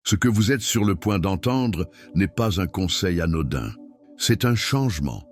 Ce que vous êtes sur le point d'entendre n'est pas un conseil anodin. C'est un changement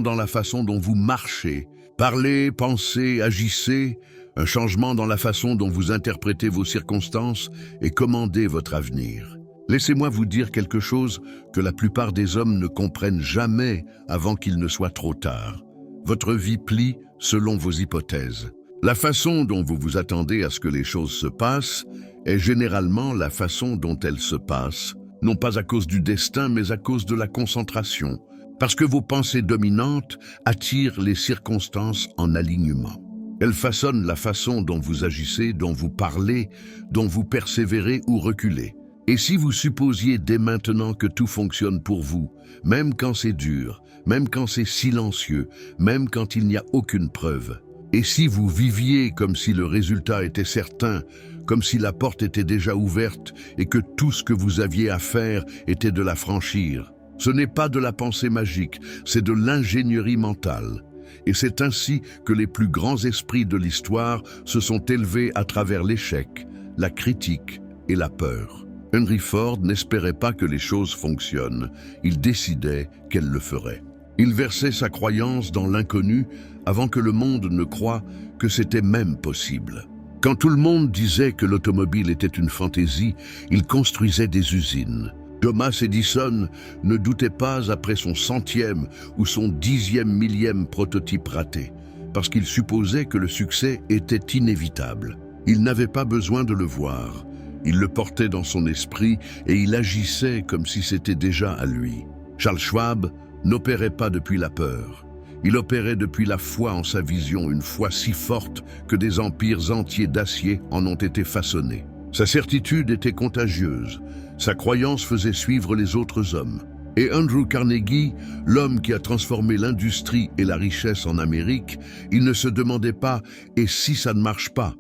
dans la façon dont vous marchez, parlez, pensez, agissez, un changement dans la façon dont vous interprétez vos circonstances et commandez votre avenir. Laissez-moi vous dire quelque chose que la plupart des hommes ne comprennent jamais avant qu'il ne soit trop tard. Votre vie plie selon vos hypothèses. La façon dont vous vous attendez à ce que les choses se passent est généralement la façon dont elles se passent, non pas à cause du destin, mais à cause de la concentration, parce que vos pensées dominantes attirent les circonstances en alignement. Elles façonnent la façon dont vous agissez, dont vous parlez, dont vous persévérez ou reculez. Et si vous supposiez dès maintenant que tout fonctionne pour vous, même quand c'est dur, même quand c'est silencieux, même quand il n'y a aucune preuve, et si vous viviez comme si le résultat était certain, comme si la porte était déjà ouverte et que tout ce que vous aviez à faire était de la franchir, ce n'est pas de la pensée magique, c'est de l'ingénierie mentale. Et c'est ainsi que les plus grands esprits de l'histoire se sont élevés à travers l'échec, la critique et la peur. Henry Ford n'espérait pas que les choses fonctionnent, il décidait qu'elles le feraient. Il versait sa croyance dans l'inconnu avant que le monde ne croie que c'était même possible. Quand tout le monde disait que l'automobile était une fantaisie, il construisait des usines. Thomas Edison ne doutait pas après son 100e ou son 10e millième prototype raté, parce qu'il supposait que le succès était inévitable. Il n'avait pas besoin de le voir. Il le portait dans son esprit et il agissait comme si c'était déjà à lui. Charles Schwab n'opérait pas depuis la peur. Il opérait depuis la foi en sa vision, une foi si forte que des empires entiers d'acier en ont été façonnés. Sa certitude était contagieuse. Sa croyance faisait suivre les autres hommes. Et Andrew Carnegie, l'homme qui a transformé l'industrie et la richesse en Amérique, il ne se demandait pas « et si ça ne marche pas ?»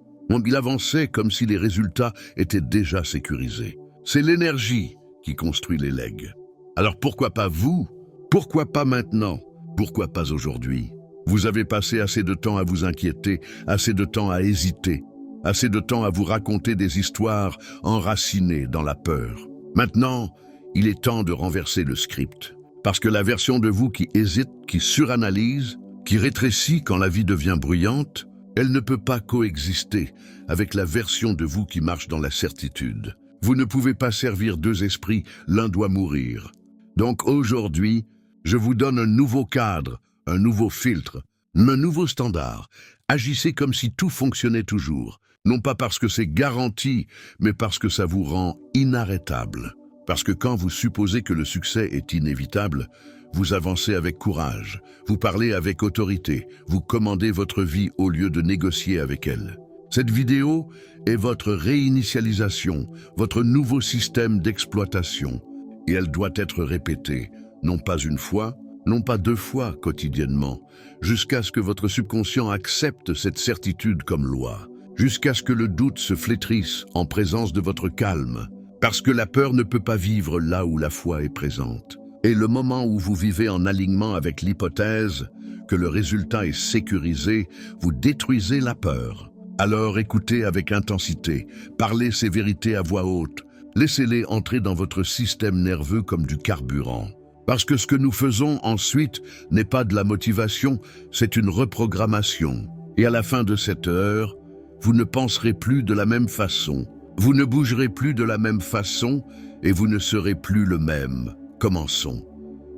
Il avançait comme si les résultats étaient déjà sécurisés. C'est l'énergie qui construit les legs. Alors pourquoi pas vous? Pourquoi pas maintenant? Pourquoi pas aujourd'hui? Vous avez passé assez de temps à vous inquiéter, assez de temps à hésiter, assez de temps à vous raconter des histoires enracinées dans la peur. Maintenant, il est temps de renverser le script. Parce que la version de vous qui hésite, qui suranalyse, qui rétrécit quand la vie devient bruyante, elle ne peut pas coexister avec la version de vous qui marche dans la certitude. Vous ne pouvez pas servir deux esprits, l'un doit mourir. Donc aujourd'hui, je vous donne un nouveau cadre, un nouveau filtre, un nouveau standard. Agissez comme si tout fonctionnait toujours, non pas parce que c'est garanti, mais parce que ça vous rend inarrêtable. Parce que quand vous supposez que le succès est inévitable, vous avancez avec courage, vous parlez avec autorité, vous commandez votre vie au lieu de négocier avec elle. Cette vidéo est votre réinitialisation, votre nouveau système d'exploitation. Et elle doit être répétée, non pas une fois, non pas deux fois quotidiennement, jusqu'à ce que votre subconscient accepte cette certitude comme loi, jusqu'à ce que le doute se flétrisse en présence de votre calme, parce que la peur ne peut pas vivre là où la foi est présente. Et le moment où vous vivez en alignement avec l'hypothèse que le résultat est sécurisé, vous détruisez la peur. Alors écoutez avec intensité, parlez ces vérités à voix haute, laissez-les entrer dans votre système nerveux comme du carburant. Parce que ce que nous faisons ensuite n'est pas de la motivation, c'est une reprogrammation. Et à la fin de cette heure, vous ne penserez plus de la même façon, vous ne bougerez plus de la même façon et vous ne serez plus le même. Commençons.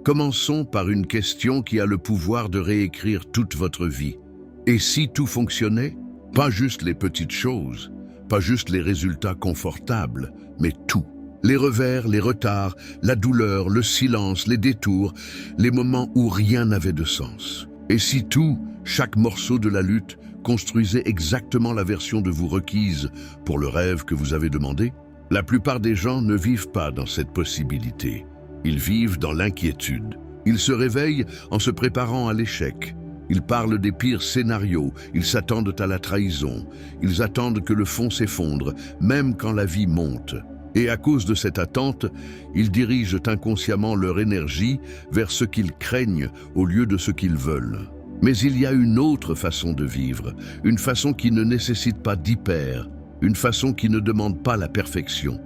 Commençons par une question qui a le pouvoir de réécrire toute votre vie. Et si tout fonctionnait? Pas juste les petites choses, pas juste les résultats confortables, mais tout. Les revers, les retards, la douleur, le silence, les détours, les moments où rien n'avait de sens. Et si tout, chaque morceau de la lutte, construisait exactement la version de vous requise pour le rêve que vous avez demandé? La plupart des gens ne vivent pas dans cette possibilité. Ils vivent dans l'inquiétude. Ils se réveillent en se préparant à l'échec. Ils parlent des pires scénarios, ils s'attendent à la trahison. Ils attendent que le fond s'effondre, même quand la vie monte. Et à cause de cette attente, ils dirigent inconsciemment leur énergie vers ce qu'ils craignent au lieu de ce qu'ils veulent. Mais il y a une autre façon de vivre, une façon qui ne nécessite pas d'hyper, une façon qui ne demande pas la perfection.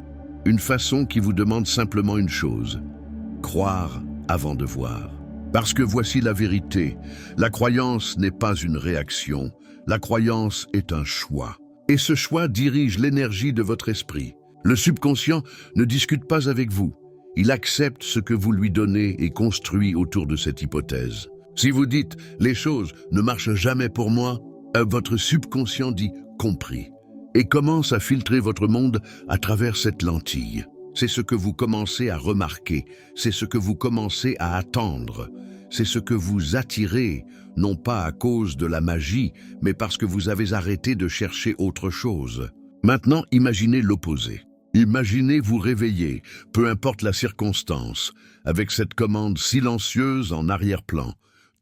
Une façon qui vous demande simplement une chose: croire avant de voir. Parce que voici la vérité, la croyance n'est pas une réaction, la croyance est un choix. Et ce choix dirige l'énergie de votre esprit. Le subconscient ne discute pas avec vous, il accepte ce que vous lui donnez et construit autour de cette hypothèse. Si vous dites « les choses ne marchent jamais pour moi », votre subconscient dit « compris » et commence à filtrer votre monde à travers cette lentille. C'est ce que vous commencez à remarquer, c'est ce que vous commencez à attendre, c'est ce que vous attirez, non pas à cause de la magie, mais parce que vous avez arrêté de chercher autre chose. Maintenant, imaginez l'opposé. Imaginez vous réveiller, peu importe la circonstance, avec cette commande silencieuse en arrière-plan.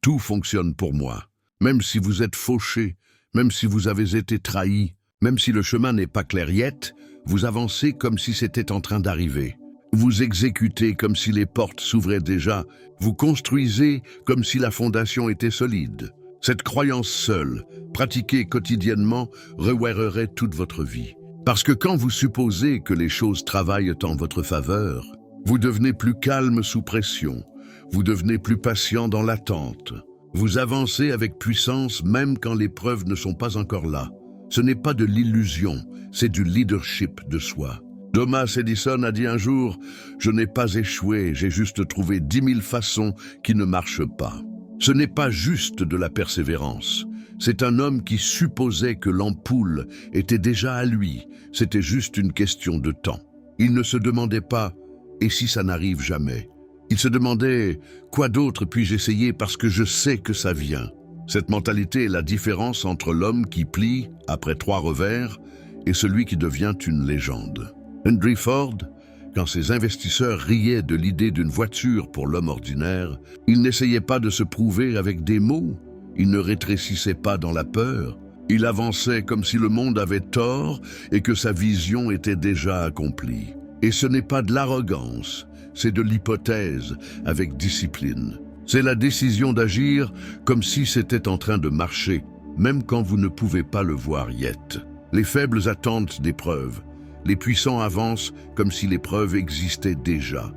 Tout fonctionne pour moi. Même si vous êtes fauché, même si vous avez été trahi, même si le chemin n'est pas clair yet, vous avancez comme si c'était en train d'arriver. Vous exécutez comme si les portes s'ouvraient déjà. Vous construisez comme si la fondation était solide. Cette croyance seule, pratiquée quotidiennement, rewirerait toute votre vie. Parce que quand vous supposez que les choses travaillent en votre faveur, vous devenez plus calme sous pression. Vous devenez plus patient dans l'attente. Vous avancez avec puissance même quand les preuves ne sont pas encore là. Ce n'est pas de l'illusion, c'est du leadership de soi. Thomas Edison a dit un jour « Je n'ai pas échoué, j'ai juste trouvé 10 000 façons qui ne marchent pas ». Ce n'est pas juste de la persévérance. C'est un homme qui supposait que l'ampoule était déjà à lui. C'était juste une question de temps. Il ne se demandait pas « Et si ça n'arrive jamais ?» Il se demandait « Quoi d'autre puis-je essayer parce que je sais que ça vient ?» Cette mentalité est la différence entre l'homme qui plie après 3 revers et celui qui devient une légende. Henry Ford, quand ses investisseurs riaient de l'idée d'une voiture pour l'homme ordinaire, il n'essayait pas de se prouver avec des mots, il ne rétrécissait pas dans la peur, il avançait comme si le monde avait tort et que sa vision était déjà accomplie. Et ce n'est pas de l'arrogance, c'est de l'hypothèse avec discipline. C'est la décision d'agir comme si c'était en train de marcher, même quand vous ne pouvez pas le voir yet. Les faibles attendent des preuves. Les puissants avancent comme si les preuves existaient déjà.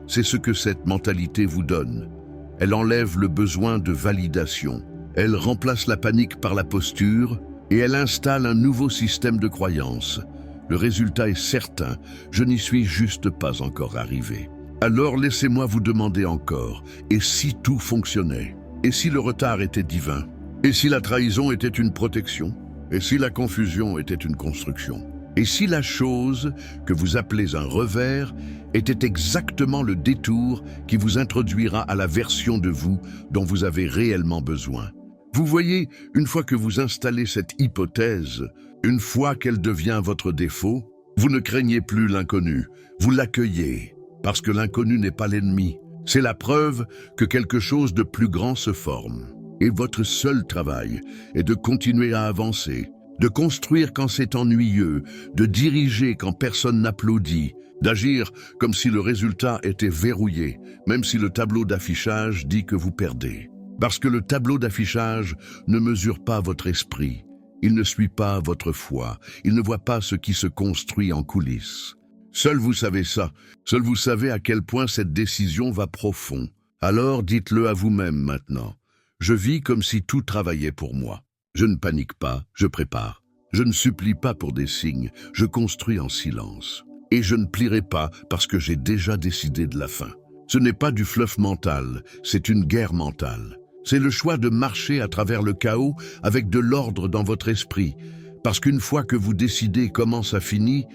C'est ce que cette mentalité vous donne. Elle enlève le besoin de validation. Elle remplace la panique par la posture et elle installe un nouveau système de croyance. Le résultat est certain, je n'y suis juste pas encore arrivé. Alors laissez-moi vous demander encore, et si tout fonctionnait? Et si le retard était divin? Et si la trahison était une protection? Et si la confusion était une construction? Et si la chose que vous appelez un revers était exactement le détour qui vous introduira à la version de vous dont vous avez réellement besoin? Vous voyez, une fois que vous installez cette hypothèse, une fois qu'elle devient votre défaut, vous ne craignez plus l'inconnu, vous l'accueillez. Parce que l'inconnu n'est pas l'ennemi. C'est la preuve que quelque chose de plus grand se forme. Et votre seul travail est de continuer à avancer, de construire quand c'est ennuyeux, de diriger quand personne n'applaudit, d'agir comme si le résultat était verrouillé, même si le tableau d'affichage dit que vous perdez. Parce que le tableau d'affichage ne mesure pas votre esprit, il ne suit pas votre foi, il ne voit pas ce qui se construit en coulisses. Seul vous savez ça, seul vous savez à quel point cette décision va profond. Alors dites-le à vous-même maintenant. Je vis comme si tout travaillait pour moi. Je ne panique pas, je prépare. Je ne supplie pas pour des signes, je construis en silence. Et je ne plierai pas parce que j'ai déjà décidé de la fin. Ce n'est pas du fluff mental, c'est une guerre mentale. C'est le choix de marcher à travers le chaos avec de l'ordre dans votre esprit. Parce qu'une fois que vous décidez comment ça finit,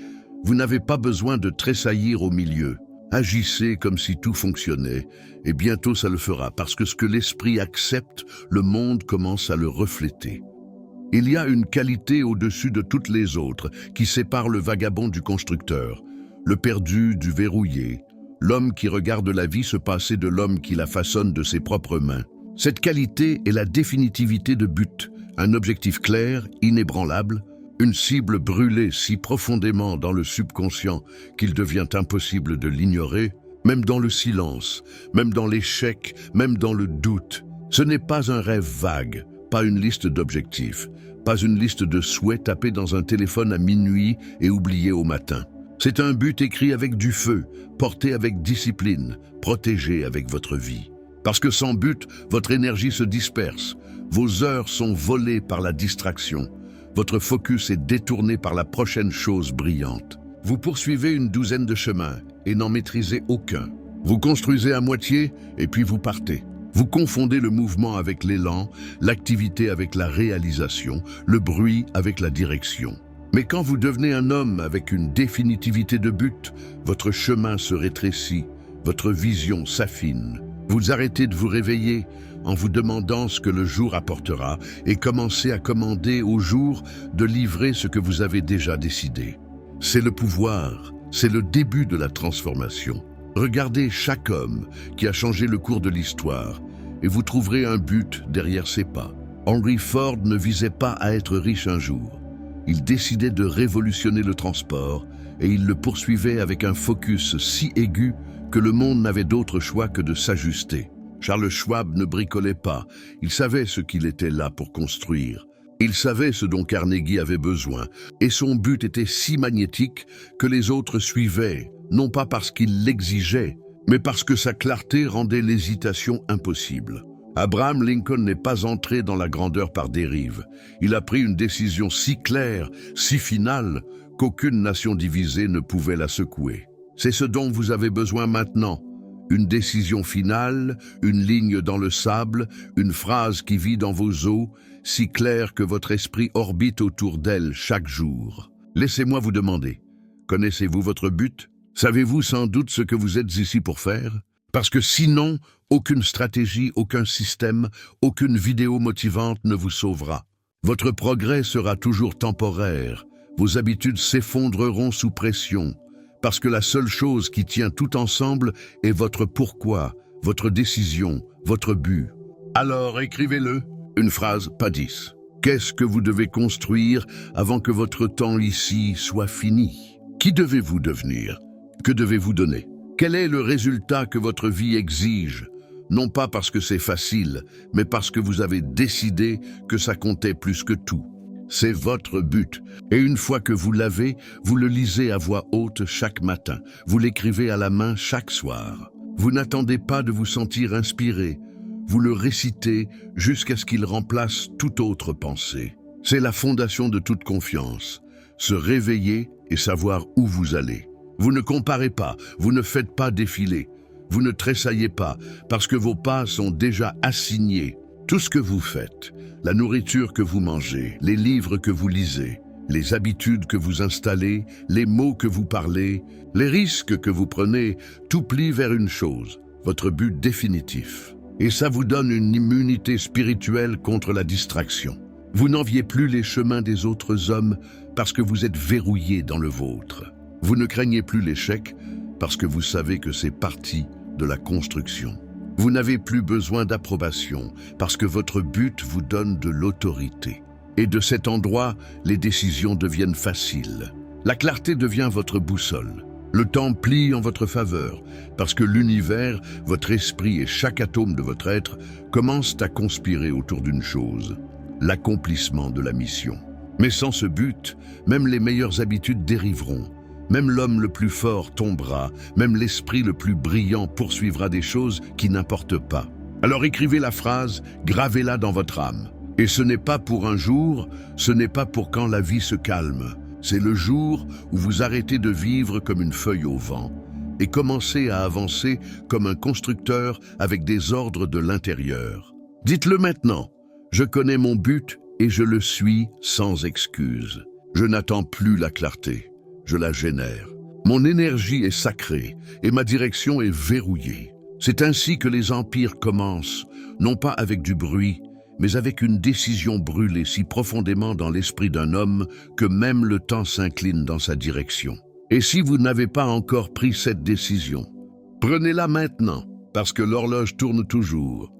vous n'avez pas besoin de tressaillir au milieu. Agissez comme si tout fonctionnait, et bientôt ça le fera, parce que ce que l'esprit accepte, le monde commence à le refléter. Il y a une qualité au-dessus de toutes les autres qui sépare le vagabond du constructeur, le perdu du verrouillé, l'homme qui regarde la vie se passer de l'homme qui la façonne de ses propres mains. Cette qualité est la définitivité de but, un objectif clair, inébranlable, une cible brûlée si profondément dans le subconscient qu'il devient impossible de l'ignorer, même dans le silence, même dans l'échec, même dans le doute. Ce n'est pas un rêve vague, pas une liste d'objectifs, pas une liste de souhaits tapés dans un téléphone à minuit et oubliés au matin. C'est un but écrit avec du feu, porté avec discipline, protégé avec votre vie. Parce que sans but, votre énergie se disperse, vos heures sont volées par la distraction, votre focus est détourné par la prochaine chose brillante. Vous poursuivez une douzaine de chemins et n'en maîtrisez aucun. Vous construisez à moitié et puis vous partez. Vous confondez le mouvement avec l'élan, l'activité avec la réalisation, le bruit avec la direction. Mais quand vous devenez un homme avec une définitivité de but, votre chemin se rétrécit, votre vision s'affine. Vous arrêtez de vous réveiller en vous demandant ce que le jour apportera et commencez à commander au jour de livrer ce que vous avez déjà décidé. C'est le pouvoir, c'est le début de la transformation. Regardez chaque homme qui a changé le cours de l'histoire et vous trouverez un but derrière ses pas. Henry Ford ne visait pas à être riche un jour. Il décidait de révolutionner le transport et il le poursuivait avec un focus si aigu que le monde n'avait d'autre choix que de s'ajuster. Charles Schwab ne bricolait pas, il savait ce qu'il était là pour construire. Il savait ce dont Carnegie avait besoin, et son but était si magnétique que les autres suivaient, non pas parce qu'il l'exigeait, mais parce que sa clarté rendait l'hésitation impossible. Abraham Lincoln n'est pas entré dans la grandeur par dérive. Il a pris une décision si claire, si finale, qu'aucune nation divisée ne pouvait la secouer. C'est ce dont vous avez besoin maintenant. Une décision finale, une ligne dans le sable, une phrase qui vit dans vos os, si claire que votre esprit orbite autour d'elle chaque jour. Laissez-moi vous demander, connaissez-vous votre but? Savez-vous sans doute ce que vous êtes ici pour faire? Parce que sinon, aucune stratégie, aucun système, aucune vidéo motivante ne vous sauvera. Votre progrès sera toujours temporaire, vos habitudes s'effondreront sous pression, parce que la seule chose qui tient tout ensemble est votre pourquoi, votre décision, votre but. Alors écrivez-le, une phrase, pas 10. Qu'est-ce que vous devez construire avant que votre temps ici soit fini? Qui devez-vous devenir? Que devez-vous donner? Quel est le résultat que votre vie exige? Non pas parce que c'est facile, mais parce que vous avez décidé que ça comptait plus que tout. C'est votre but. Et une fois que vous l'avez, vous le lisez à voix haute chaque matin. Vous l'écrivez à la main chaque soir. Vous n'attendez pas de vous sentir inspiré. Vous le récitez jusqu'à ce qu'il remplace toute autre pensée. C'est la fondation de toute confiance. Se réveiller et savoir où vous allez. Vous ne comparez pas, vous ne faites pas défiler. Vous ne tressaillez pas parce que vos pas sont déjà assignés. Tout ce que vous faites, la nourriture que vous mangez, les livres que vous lisez, les habitudes que vous installez, les mots que vous parlez, les risques que vous prenez, tout plie vers une chose, votre but définitif. Et ça vous donne une immunité spirituelle contre la distraction. Vous n'enviez plus les chemins des autres hommes parce que vous êtes verrouillé dans le vôtre. Vous ne craignez plus l'échec parce que vous savez que c'est partie de la construction. Vous n'avez plus besoin d'approbation parce que votre but vous donne de l'autorité. Et de cet endroit, les décisions deviennent faciles. La clarté devient votre boussole. Le temps plie en votre faveur parce que l'univers, votre esprit et chaque atome de votre être commencent à conspirer autour d'une chose, l'accomplissement de la mission. Mais sans ce but, même les meilleures habitudes dériveront. Même l'homme le plus fort tombera, même l'esprit le plus brillant poursuivra des choses qui n'importent pas. Alors écrivez la phrase, gravez-la dans votre âme. Et ce n'est pas pour un jour, ce n'est pas pour quand la vie se calme. C'est le jour où vous arrêtez de vivre comme une feuille au vent et commencez à avancer comme un constructeur avec des ordres de l'intérieur. Dites-le maintenant, je connais mon but et je le suis sans excuse. Je n'attends plus la clarté. Je la génère. Mon énergie est sacrée et ma direction est verrouillée. C'est ainsi que les empires commencent, non pas avec du bruit, mais avec une décision brûlée si profondément dans l'esprit d'un homme que même le temps s'incline dans sa direction. Et si vous n'avez pas encore pris cette décision, prenez-la maintenant, parce que l'horloge tourne toujours.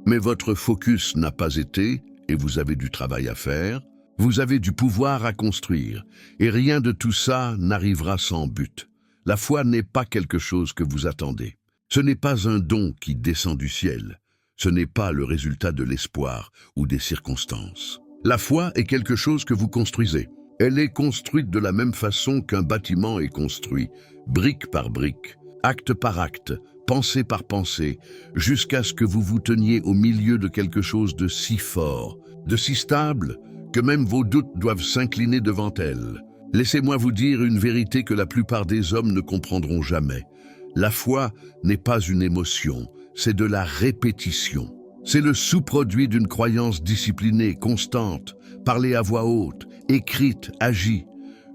Mais votre focus n'a pas été, et vous avez du travail à faire. Vous avez du pouvoir à construire, et rien de tout ça n'arrivera sans but. La foi n'est pas quelque chose que vous attendez. Ce n'est pas un don qui descend du ciel. Ce n'est pas le résultat de l'espoir ou des circonstances. La foi est quelque chose que vous construisez. Elle est construite de la même façon qu'un bâtiment est construit, brique par brique, acte par acte, pensée par pensée, jusqu'à ce que vous vous teniez au milieu de quelque chose de si fort, de si stable, que même vos doutes doivent s'incliner devant elle. Laissez-moi vous dire une vérité que la plupart des hommes ne comprendront jamais. La foi n'est pas une émotion, c'est de la répétition. C'est le sous-produit d'une croyance disciplinée, constante, parlée à voix haute, écrite, agie,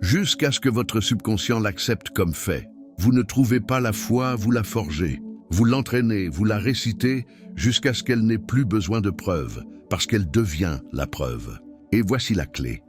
jusqu'à ce que votre subconscient l'accepte comme fait. Vous ne trouvez pas la foi, vous la forgez. Vous l'entraînez, vous la récitez, jusqu'à ce qu'elle n'ait plus besoin de preuves, parce qu'elle devient la preuve. Et voici la clé.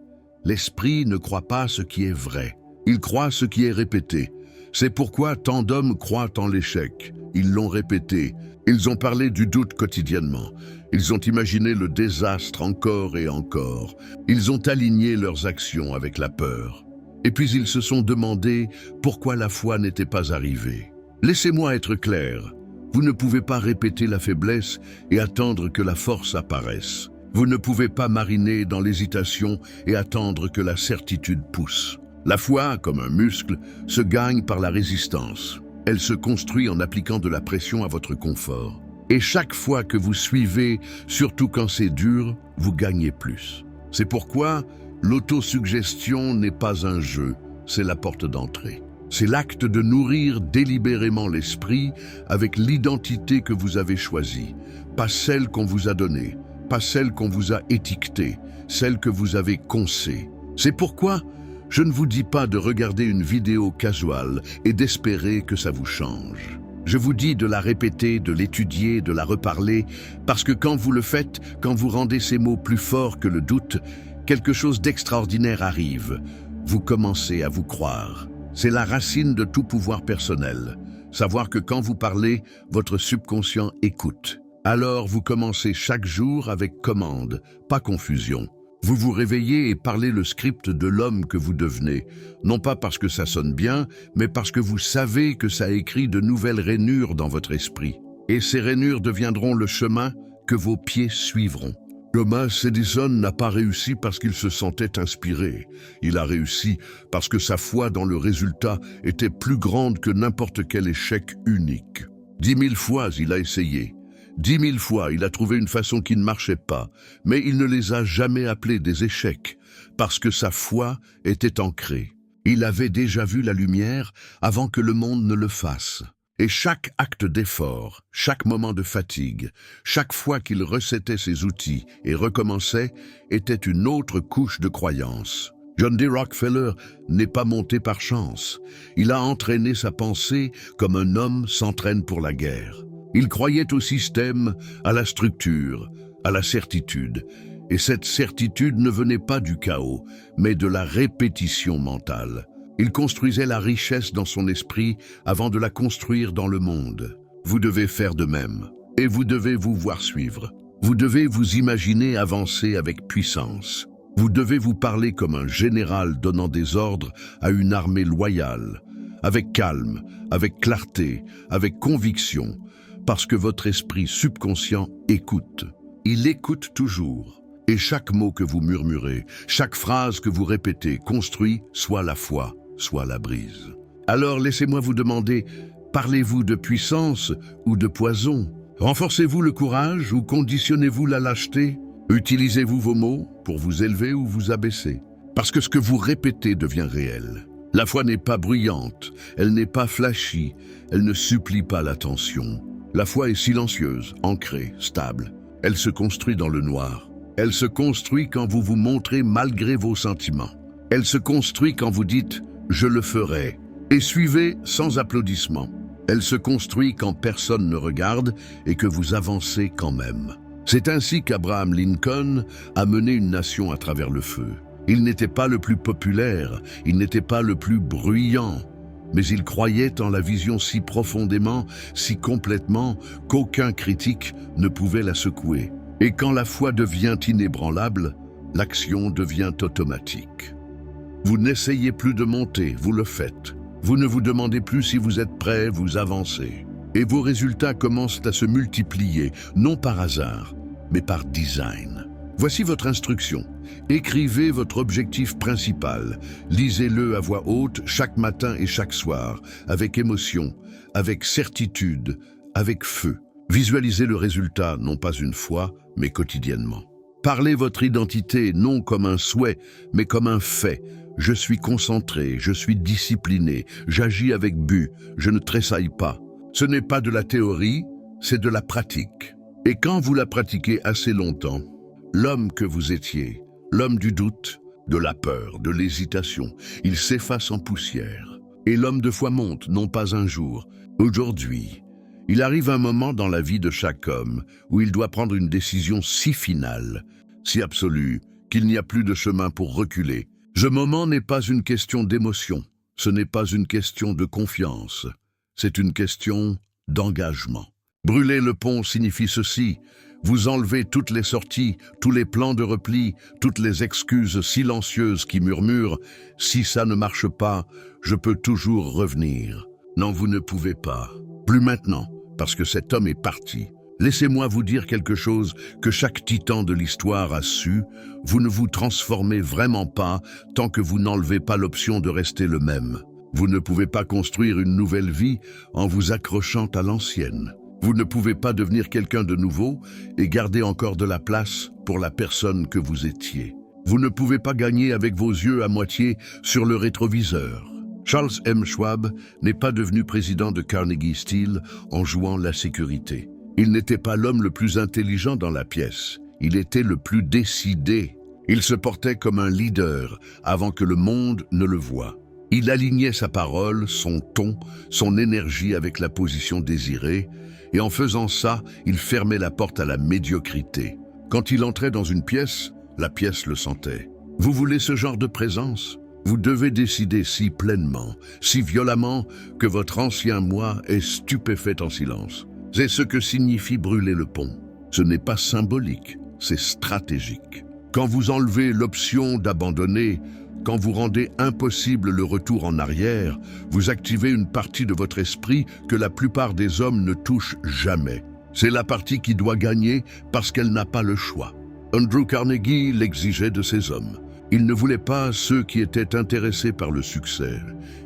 L'esprit ne croit pas ce qui est vrai. Il croit ce qui est répété. C'est pourquoi tant d'hommes croient en l'échec. Ils l'ont répété. Ils ont parlé du doute quotidiennement. Ils ont imaginé le désastre encore et encore. Ils ont aligné leurs actions avec la peur. Et puis ils se sont demandé pourquoi la foi n'était pas arrivée. Laissez-moi être clair. Vous ne pouvez pas répéter la faiblesse et attendre que la force apparaisse. Vous ne pouvez pas mariner dans l'hésitation et attendre que la certitude pousse. La foi, comme un muscle, se gagne par la résistance. Elle se construit en appliquant de la pression à votre confort. Et chaque fois que vous suivez, surtout quand c'est dur, vous gagnez plus. C'est pourquoi l'autosuggestion n'est pas un jeu, c'est la porte d'entrée. C'est l'acte de nourrir délibérément l'esprit avec l'identité que vous avez choisie, pas celle qu'on vous a donnée, pas celle qu'on vous a étiquetée, celle que vous avez concée. C'est pourquoi je ne vous dis pas de regarder une vidéo casual et d'espérer que ça vous change. Je vous dis de la répéter, de l'étudier, de la reparler, parce que quand vous le faites, quand vous rendez ces mots plus forts que le doute, quelque chose d'extraordinaire arrive. Vous commencez à vous croire. C'est la racine de tout pouvoir personnel. Savoir que quand vous parlez, votre subconscient écoute. Alors vous commencez chaque jour avec commande, pas confusion. Vous vous réveillez et parlez le script de l'homme que vous devenez, non pas parce que ça sonne bien, mais parce que vous savez que ça écrit de nouvelles rainures dans votre esprit. Et ces rainures deviendront le chemin que vos pieds suivront. Thomas Edison n'a pas réussi parce qu'il se sentait inspiré. Il a réussi parce que sa foi dans le résultat était plus grande que n'importe quel échec unique. 10 000 fois il a essayé. 10 000 fois, il a trouvé une façon qui ne marchait pas, mais il ne les a jamais appelés des échecs, parce que sa foi était ancrée. Il avait déjà vu la lumière avant que le monde ne le fasse. Et chaque acte d'effort, chaque moment de fatigue, chaque fois qu'il recettait ses outils et recommençait, était une autre couche de croyance. John D. Rockefeller n'est pas monté par chance. Il a entraîné sa pensée comme un homme s'entraîne pour la guerre. Il croyait au système, à la structure, à la certitude. Et cette certitude ne venait pas du chaos, mais de la répétition mentale. Il construisait la richesse dans son esprit avant de la construire dans le monde. Vous devez faire de même, et vous devez vous voir suivre. Vous devez vous imaginer avancer avec puissance. Vous devez vous parler comme un général donnant des ordres à une armée loyale, avec calme, avec clarté, avec conviction, parce que votre esprit subconscient écoute. Il écoute toujours. Et chaque mot que vous murmurez, chaque phrase que vous répétez construit soit la foi, soit la brise. Alors laissez-moi vous demander, parlez-vous de puissance ou de poison? Renforcez-vous le courage ou conditionnez-vous la lâcheté? Utilisez-vous vos mots pour vous élever ou vous abaisser? Parce que ce que vous répétez devient réel. La foi n'est pas bruyante, elle n'est pas flashy, elle ne supplie pas l'attention. La foi est silencieuse, ancrée, stable. Elle se construit dans le noir. Elle se construit quand vous vous montrez malgré vos sentiments. Elle se construit quand vous dites « je le ferai » et suivez sans applaudissements. Elle se construit quand personne ne regarde et que vous avancez quand même. C'est ainsi qu'Abraham Lincoln a mené une nation à travers le feu. Il n'était pas le plus populaire, il n'était pas le plus bruyant, mais il croyait en la vision si profondément, si complètement, qu'aucun critique ne pouvait la secouer. Et quand la foi devient inébranlable, l'action devient automatique. Vous n'essayez plus de monter, vous le faites. Vous ne vous demandez plus si vous êtes prêt, vous avancez. Et vos résultats commencent à se multiplier, non par hasard, mais par design. Voici votre instruction. Écrivez votre objectif principal. Lisez-le à voix haute chaque matin et chaque soir, avec émotion, avec certitude, avec feu. Visualisez le résultat, non pas une fois, mais quotidiennement. Parlez votre identité non comme un souhait, mais comme un fait. Je suis concentré, je suis discipliné, j'agis avec but, je ne tressaille pas. Ce n'est pas de la théorie, c'est de la pratique. Et quand vous la pratiquez assez longtemps, l'homme que vous étiez, l'homme du doute, de la peur, de l'hésitation, il s'efface en poussière. Et l'homme de foi monte, non pas un jour, aujourd'hui. Il arrive un moment dans la vie de chaque homme où il doit prendre une décision si finale, si absolue, qu'il n'y a plus de chemin pour reculer. Ce moment n'est pas une question d'émotion, ce n'est pas une question de confiance, c'est une question d'engagement. Brûler le pont signifie ceci: vous enlevez toutes les sorties, tous les plans de repli, toutes les excuses silencieuses qui murmurent « si ça ne marche pas, je peux toujours revenir ». Non, vous ne pouvez pas. Plus maintenant, parce que cet homme est parti. Laissez-moi vous dire quelque chose que chaque titan de l'histoire a su: vous ne vous transformez vraiment pas tant que vous n'enlevez pas l'option de rester le même. Vous ne pouvez pas construire une nouvelle vie en vous accrochant à l'ancienne. Vous ne pouvez pas devenir quelqu'un de nouveau et garder encore de la place pour la personne que vous étiez. Vous ne pouvez pas gagner avec vos yeux à moitié sur le rétroviseur. Charles M. Schwab n'est pas devenu président de Carnegie Steel en jouant la sécurité. Il n'était pas l'homme le plus intelligent dans la pièce, il était le plus décidé. Il se portait comme un leader avant que le monde ne le voie. Il alignait sa parole, son ton, son énergie avec la position désirée, et en faisant ça, il fermait la porte à la médiocrité. Quand il entrait dans une pièce, la pièce le sentait. Vous voulez ce genre de présence? Vous devez décider si pleinement, si violemment, que votre ancien moi est stupéfait en silence. C'est ce que signifie brûler le pont. Ce n'est pas symbolique, c'est stratégique. Quand vous enlevez l'option d'abandonner, quand vous rendez impossible le retour en arrière, vous activez une partie de votre esprit que la plupart des hommes ne touchent jamais. C'est la partie qui doit gagner parce qu'elle n'a pas le choix. Andrew Carnegie l'exigeait de ses hommes. Il ne voulait pas ceux qui étaient intéressés par le succès.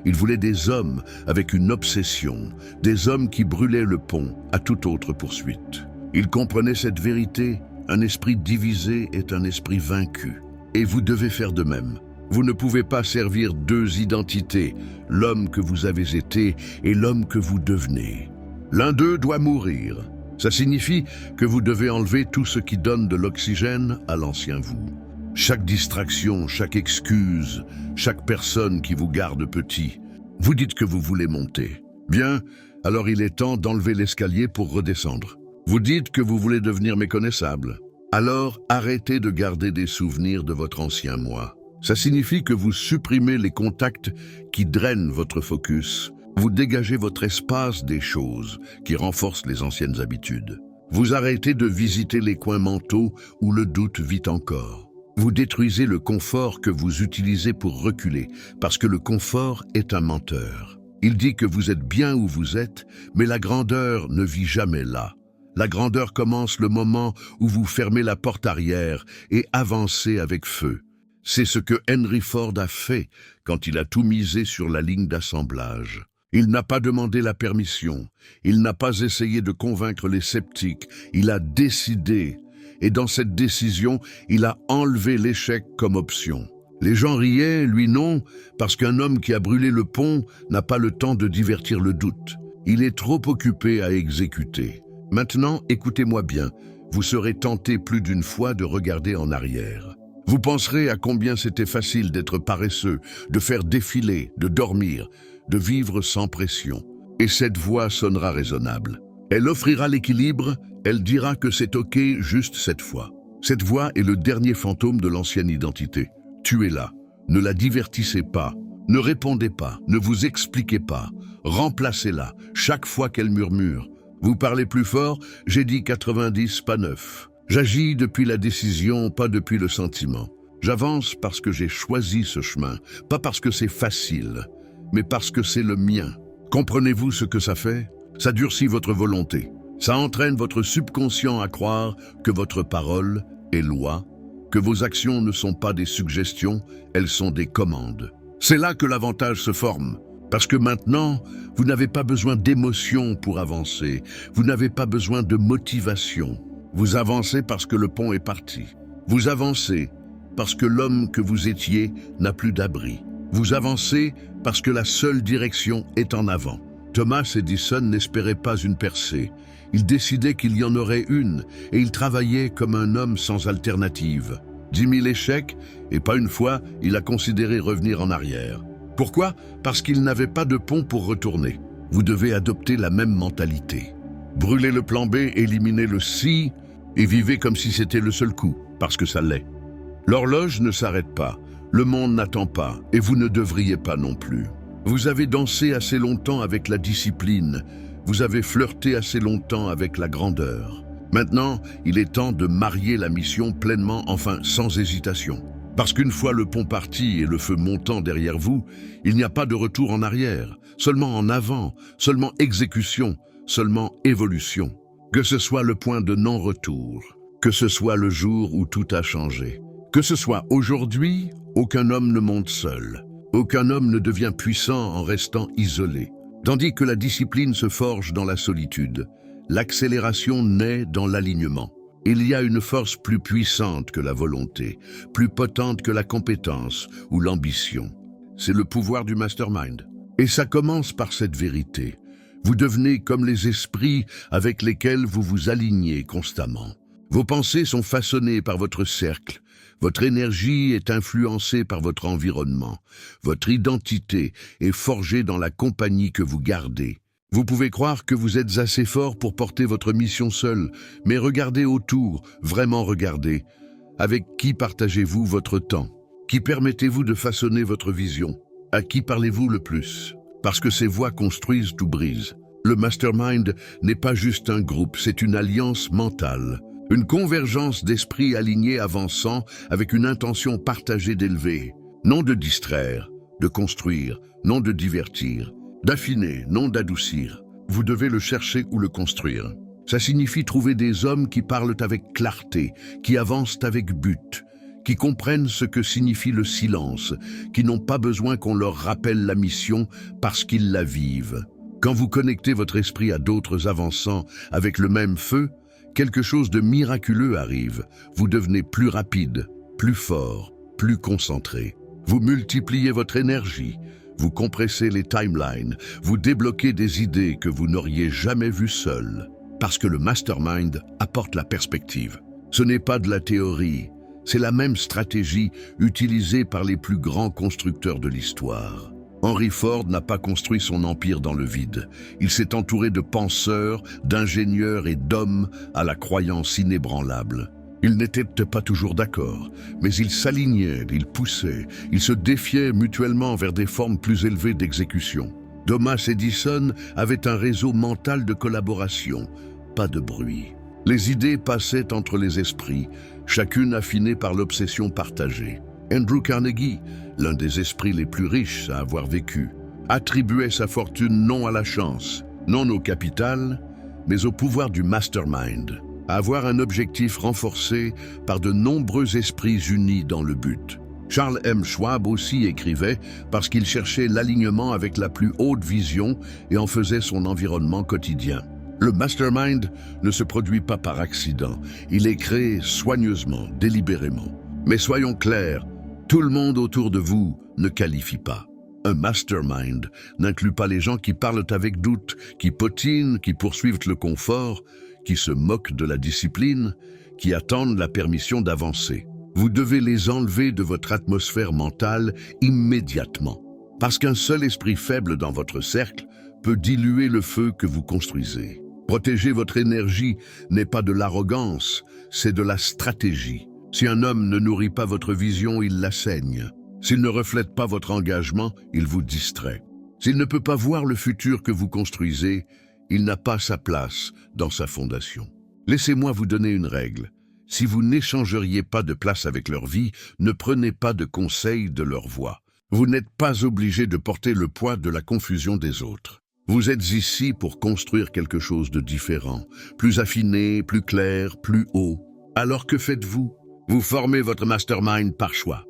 Il voulait des hommes avec une obsession, des hommes qui brûlaient le pont à toute autre poursuite. Il comprenait cette vérité: un esprit divisé est un esprit vaincu. Et vous devez faire de même. Vous ne pouvez pas servir deux identités, l'homme que vous avez été et l'homme que vous devenez. L'un d'eux doit mourir. Ça signifie que vous devez enlever tout ce qui donne de l'oxygène à l'ancien vous. Chaque distraction, chaque excuse, chaque personne qui vous garde petit. Vous dites que vous voulez monter. Bien, alors il est temps d'enlever l'escalier pour redescendre. Vous dites que vous voulez devenir méconnaissable. Alors arrêtez de garder des souvenirs de votre ancien moi. Ça signifie que vous supprimez les contacts qui drainent votre focus. Vous dégagez votre espace des choses qui renforcent les anciennes habitudes. Vous arrêtez de visiter les coins mentaux où le doute vit encore. Vous détruisez le confort que vous utilisez pour reculer, parce que le confort est un menteur. Il dit que vous êtes bien où vous êtes, mais la grandeur ne vit jamais là. La grandeur commence le moment où vous fermez la porte arrière et avancez avec feu. C'est ce que Henry Ford a fait quand il a tout misé sur la ligne d'assemblage. Il n'a pas demandé la permission, il n'a pas essayé de convaincre les sceptiques, il a décidé. Et dans cette décision, il a enlevé l'échec comme option. Les gens riaient, lui non, parce qu'un homme qui a brûlé le pont n'a pas le temps de divertir le doute. Il est trop occupé à exécuter. Maintenant, écoutez-moi bien, vous serez tenté plus d'une fois de regarder en arrière. Vous penserez à combien c'était facile d'être paresseux, de faire défiler, de dormir, de vivre sans pression. Et cette voix sonnera raisonnable. Elle offrira l'équilibre, elle dira que c'est OK juste cette fois. Cette voix est le dernier fantôme de l'ancienne identité. Tuez-la, ne la divertissez pas, ne répondez pas, ne vous expliquez pas, remplacez-la chaque fois qu'elle murmure. Vous parlez plus fort, j'ai dit 90, pas 9. J'agis depuis la décision, pas depuis le sentiment. J'avance parce que j'ai choisi ce chemin, pas parce que c'est facile, mais parce que c'est le mien. Comprenez-vous ce que ça fait? Ça durcit votre volonté. Ça entraîne votre subconscient à croire que votre parole est loi que vos actions ne sont pas des suggestions, elles sont des commandes. C'est là que l'avantage se forme. Parce que maintenant, vous n'avez pas besoin d'émotion pour avancer. Vous n'avez pas besoin de motivation. Vous avancez parce que le pont est parti. Vous avancez parce que l'homme que vous étiez n'a plus d'abri. Vous avancez parce que la seule direction est en avant. Thomas Edison n'espérait pas une percée. Il décidait qu'il y en aurait une et il travaillait comme un homme sans alternative. 10 000 échecs et pas une fois, il a considéré revenir en arrière. Pourquoi? Parce qu'il n'avait pas de pont pour retourner. Vous devez adopter la même mentalité. Brûlez le plan B, éliminez le si et vivez comme si c'était le seul coup, parce que ça l'est. L'horloge ne s'arrête pas, le monde n'attend pas et vous ne devriez pas non plus. Vous avez dansé assez longtemps avec la discipline, vous avez flirté assez longtemps avec la grandeur. Maintenant, il est temps de marier la mission pleinement, enfin sans hésitation. Parce qu'une fois le pont parti et le feu montant derrière vous, il n'y a pas de retour en arrière, seulement en avant, seulement exécution, seulement évolution. Que ce soit le point de non-retour, que ce soit le jour où tout a changé, que ce soit aujourd'hui, aucun homme ne monte seul. Aucun homme ne devient puissant en restant isolé. Tandis que la discipline se forge dans la solitude, l'accélération naît dans l'alignement. Il y a une force plus puissante que la volonté, plus potente que la compétence ou l'ambition. C'est le pouvoir du mastermind. Et ça commence par cette vérité. Vous devenez comme les esprits avec lesquels vous vous alignez constamment. Vos pensées sont façonnées par votre cercle. Votre énergie est influencée par votre environnement. Votre identité est forgée dans la compagnie que vous gardez. Vous pouvez croire que vous êtes assez fort pour porter votre mission seul, mais regardez autour, vraiment regardez. Avec qui partagez-vous votre temps? Qui permettez-vous de façonner votre vision? À qui parlez-vous le plus? Parce que ces voix construisent ou brisent. Le mastermind n'est pas juste un groupe, c'est une alliance mentale. Une convergence d'esprits alignés avançant avec une intention partagée d'élever. Non de distraire, de construire, non de divertir. D'affiner, non d'adoucir. Vous devez le chercher ou le construire. Ça signifie trouver des hommes qui parlent avec clarté, qui avancent avec but, qui comprennent ce que signifie le silence, qui n'ont pas besoin qu'on leur rappelle la mission parce qu'ils la vivent. Quand vous connectez votre esprit à d'autres avançant avec le même feu, quelque chose de miraculeux arrive. Vous devenez plus rapide, plus fort, plus concentré. Vous multipliez votre énergie. Vous compressez les timelines, vous débloquez des idées que vous n'auriez jamais vues seules. Parce que le mastermind apporte la perspective. Ce n'est pas de la théorie, c'est la même stratégie utilisée par les plus grands constructeurs de l'histoire. Henry Ford n'a pas construit son empire dans le vide. Il s'est entouré de penseurs, d'ingénieurs et d'hommes à la croyance inébranlable. Ils n'étaient pas toujours d'accord, mais ils s'alignaient, ils poussaient, ils se défiaient mutuellement vers des formes plus élevées d'exécution. Thomas Edison avait un réseau mental de collaboration, pas de bruit. Les idées passaient entre les esprits, chacune affinée par l'obsession partagée. Andrew Carnegie, l'un des esprits les plus riches à avoir vécu, attribuait sa fortune non à la chance, non au capital, mais au pouvoir du mastermind. À avoir un objectif renforcé par de nombreux esprits unis dans le but. Charles M. Schwab aussi écrivait parce qu'il cherchait l'alignement avec la plus haute vision et en faisait son environnement quotidien. Le mastermind ne se produit pas par accident, il est créé soigneusement, délibérément. Mais soyons clairs, tout le monde autour de vous ne qualifie pas. Un mastermind n'inclut pas les gens qui parlent avec doute, qui potinent, qui poursuivent le confort, qui se moquent de la discipline, qui attendent la permission d'avancer. Vous devez les enlever de votre atmosphère mentale immédiatement. Parce qu'un seul esprit faible dans votre cercle peut diluer le feu que vous construisez. Protéger votre énergie n'est pas de l'arrogance, c'est de la stratégie. Si un homme ne nourrit pas votre vision, il la saigne. S'il ne reflète pas votre engagement, il vous distrait. S'il ne peut pas voir le futur que vous construisez, il n'a pas sa place dans sa fondation. Laissez-moi vous donner une règle. Si vous n'échangeriez pas de place avec leur vie, ne prenez pas de conseils de leur voix. Vous n'êtes pas obligé de porter le poids de la confusion des autres. Vous êtes ici pour construire quelque chose de différent, plus affiné, plus clair, plus haut. Alors que faites-vous? Vous formez votre mastermind par choix.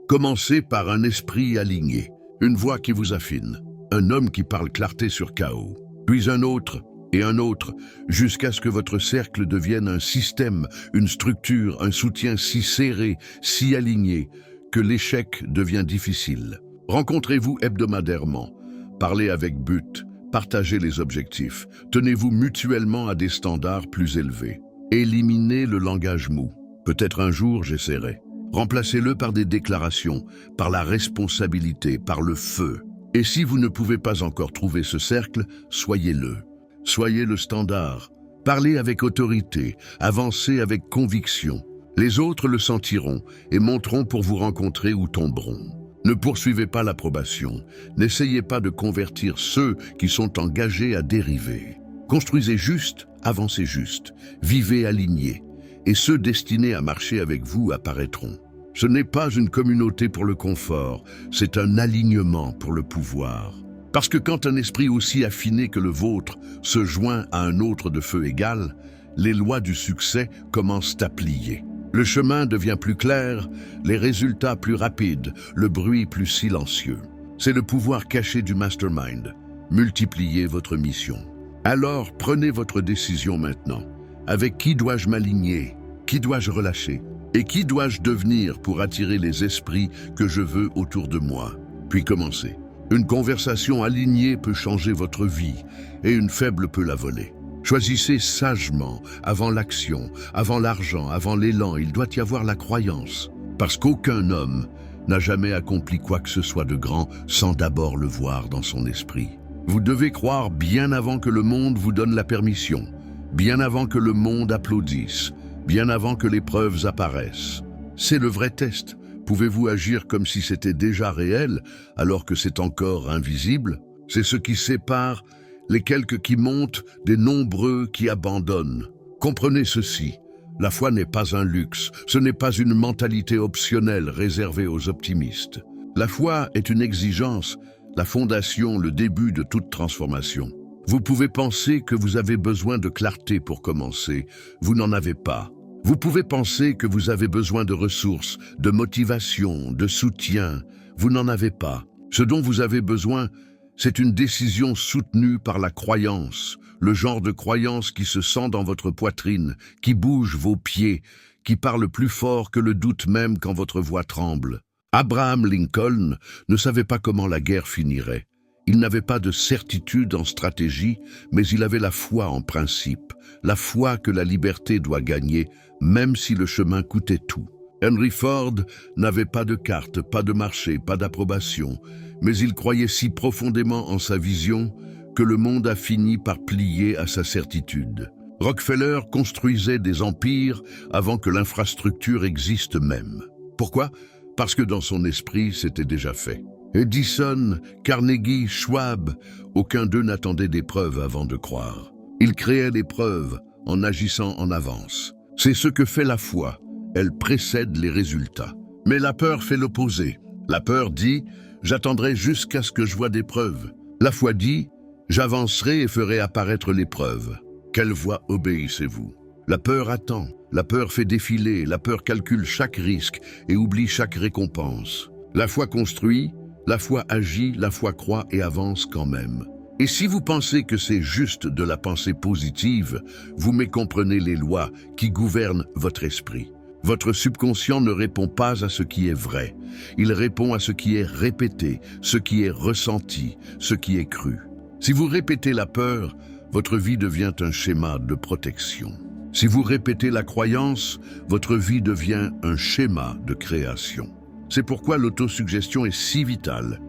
Commencez par un esprit aligné, une voix qui vous affine, un homme qui parle clarté sur chaos, puis un autre, et un autre, jusqu'à ce que votre cercle devienne un système, une structure, un soutien si serré, si aligné, que l'échec devient difficile. Rencontrez-vous hebdomadairement, parlez avec but, partagez les objectifs, tenez-vous mutuellement à des standards plus élevés. Éliminez le langage mou. Peut-être un jour j'essaierai. Remplacez-le par des déclarations, par la responsabilité, par le feu. Et si vous ne pouvez pas encore trouver ce cercle, soyez-le. Soyez le standard. Parlez avec autorité, avancez avec conviction. Les autres le sentiront et monteront pour vous rencontrer ou tomberont. Ne poursuivez pas l'approbation. N'essayez pas de convertir ceux qui sont engagés à dériver. Construisez juste, avancez juste, vivez aligné. Et ceux destinés à marcher avec vous apparaîtront. Ce n'est pas une communauté pour le confort, c'est un alignement pour le pouvoir. Parce que quand un esprit aussi affiné que le vôtre se joint à un autre de feu égal, les lois du succès commencent à plier. Le chemin devient plus clair, les résultats plus rapides, le bruit plus silencieux. C'est le pouvoir caché du mastermind. Multipliez votre mission. Alors prenez votre décision maintenant. Avec qui dois-je m'aligner? Qui dois-je relâcher? Et qui dois-je devenir pour attirer les esprits que je veux autour de moi? Puis commencez. Une conversation alignée peut changer votre vie et une faible peut la voler. Choisissez sagement, avant l'action, avant l'argent, avant l'élan, il doit y avoir la croyance. Parce qu'aucun homme n'a jamais accompli quoi que ce soit de grand sans d'abord le voir dans son esprit. Vous devez croire bien avant que le monde vous donne la permission, bien avant que le monde applaudisse, bien avant que les preuves apparaissent. C'est le vrai test. Pouvez-vous agir comme si c'était déjà réel, alors que c'est encore invisible? C'est ce qui sépare les quelques qui montent des nombreux qui abandonnent. Comprenez ceci, la foi n'est pas un luxe, ce n'est pas une mentalité optionnelle réservée aux optimistes. La foi est une exigence, la fondation, le début de toute transformation. Vous pouvez penser que vous avez besoin de clarté pour commencer, vous n'en avez pas. Vous pouvez penser que vous avez besoin de ressources, de motivation, de soutien. Vous n'en avez pas. Ce dont vous avez besoin, c'est une décision soutenue par la croyance, le genre de croyance qui se sent dans votre poitrine, qui bouge vos pieds, qui parle plus fort que le doute même quand votre voix tremble. Abraham Lincoln ne savait pas comment la guerre finirait. Il n'avait pas de certitude en stratégie, mais il avait la foi en principe, la foi que la liberté doit gagner, même si le chemin coûtait tout. Henry Ford n'avait pas de carte, pas de marché, pas d'approbation, mais il croyait si profondément en sa vision que le monde a fini par plier à sa certitude. Rockefeller construisait des empires avant que l'infrastructure existe même. Pourquoi? Parce que dans son esprit, c'était déjà fait. Edison, Carnegie, Schwab, aucun d'eux n'attendait des preuves avant de croire. Ils créaient des preuves en agissant en avance. C'est ce que fait la foi, elle précède les résultats. Mais la peur fait l'opposé. La peur dit « j'attendrai jusqu'à ce que je vois des preuves ». La foi dit « j'avancerai et ferai apparaître les preuves ». Quelle voie obéissez-vous? La peur attend, la peur fait défiler, la peur calcule chaque risque et oublie chaque récompense. La foi construit, la foi agit, la foi croit et avance quand même. Et si vous pensez que c'est juste de la pensée positive, vous mécomprenez les lois qui gouvernent votre esprit. Votre subconscient ne répond pas à ce qui est vrai. Il répond à ce qui est répété, ce qui est ressenti, ce qui est cru. Si vous répétez la peur, votre vie devient un schéma de protection. Si vous répétez la croyance, votre vie devient un schéma de création. C'est pourquoi l'autosuggestion est si vitale.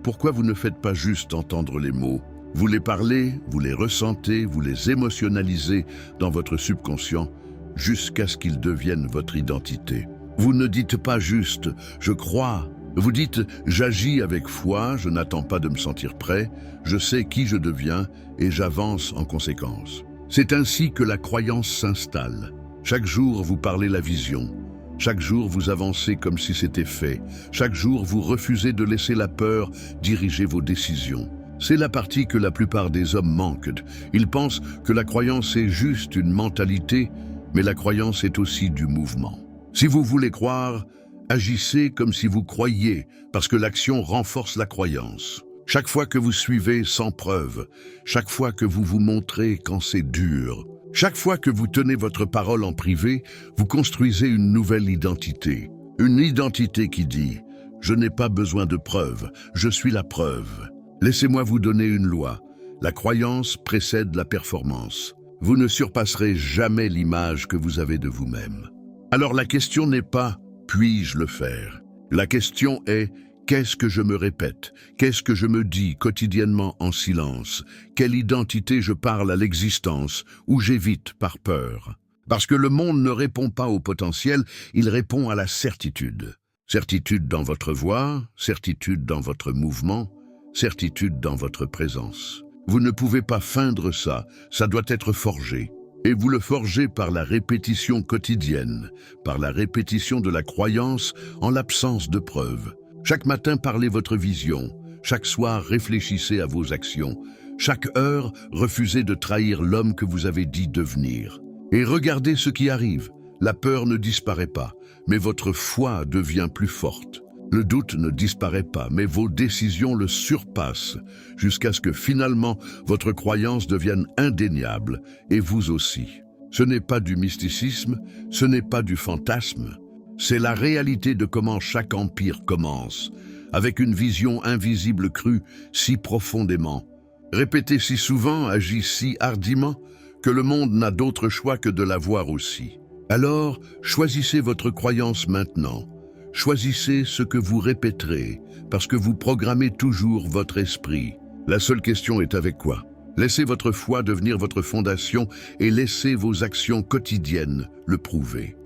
Pourquoi vous ne faites pas juste entendre les mots? Vous les parlez, vous les ressentez, vous les émotionnalisez dans votre subconscient jusqu'à ce qu'ils deviennent votre identité. Vous ne dites pas juste « je crois ». Vous dites « j'agis avec foi, je n'attends pas de me sentir prêt, je sais qui je deviens et j'avance en conséquence ». C'est ainsi que la croyance s'installe. Chaque jour, vous parlez la vision. Chaque jour, vous avancez comme si c'était fait. Chaque jour, vous refusez de laisser la peur diriger vos décisions. C'est la partie que la plupart des hommes manquent. Ils pensent que la croyance est juste une mentalité, mais la croyance est aussi du mouvement. Si vous voulez croire, agissez comme si vous croyiez, parce que l'action renforce la croyance. Chaque fois que vous suivez sans preuve, chaque fois que vous vous montrez quand c'est dur, chaque fois que vous tenez votre parole en privé, vous construisez une nouvelle identité. Une identité qui dit « Je n'ai pas besoin de preuves, je suis la preuve ». Laissez-moi vous donner une loi. La croyance précède la performance. Vous ne surpasserez jamais l'image que vous avez de vous-même. Alors la question n'est pas « puis-je le faire ?» La question est « qu'est-ce que je me répète? Qu'est-ce que je me dis quotidiennement en silence? Quelle identité je parle à l'existence ou j'évite par peur ?» Parce que le monde ne répond pas au potentiel, il répond à la certitude. Certitude dans votre voix, certitude dans votre mouvement, certitude dans votre présence. Vous ne pouvez pas feindre ça, ça doit être forgé. Et vous le forgez par la répétition quotidienne, par la répétition de la croyance en l'absence de preuves. Chaque matin, parlez votre vision. Chaque soir, réfléchissez à vos actions. Chaque heure, refusez de trahir l'homme que vous avez dit devenir. Et regardez ce qui arrive. La peur ne disparaît pas, mais votre foi devient plus forte. Le doute ne disparaît pas, mais vos décisions le surpassent, jusqu'à ce que finalement votre croyance devienne indéniable, et vous aussi. Ce n'est pas du mysticisme, ce n'est pas du fantasme, c'est la réalité de comment chaque empire commence, avec une vision invisible crue si profondément, répétée si souvent, agit si hardiment, que le monde n'a d'autre choix que de la voir aussi. Alors, choisissez votre croyance maintenant. Choisissez ce que vous répéterez, parce que vous programmez toujours votre esprit. La seule question est avec quoi? Laissez votre foi devenir votre fondation et laissez vos actions quotidiennes le prouver.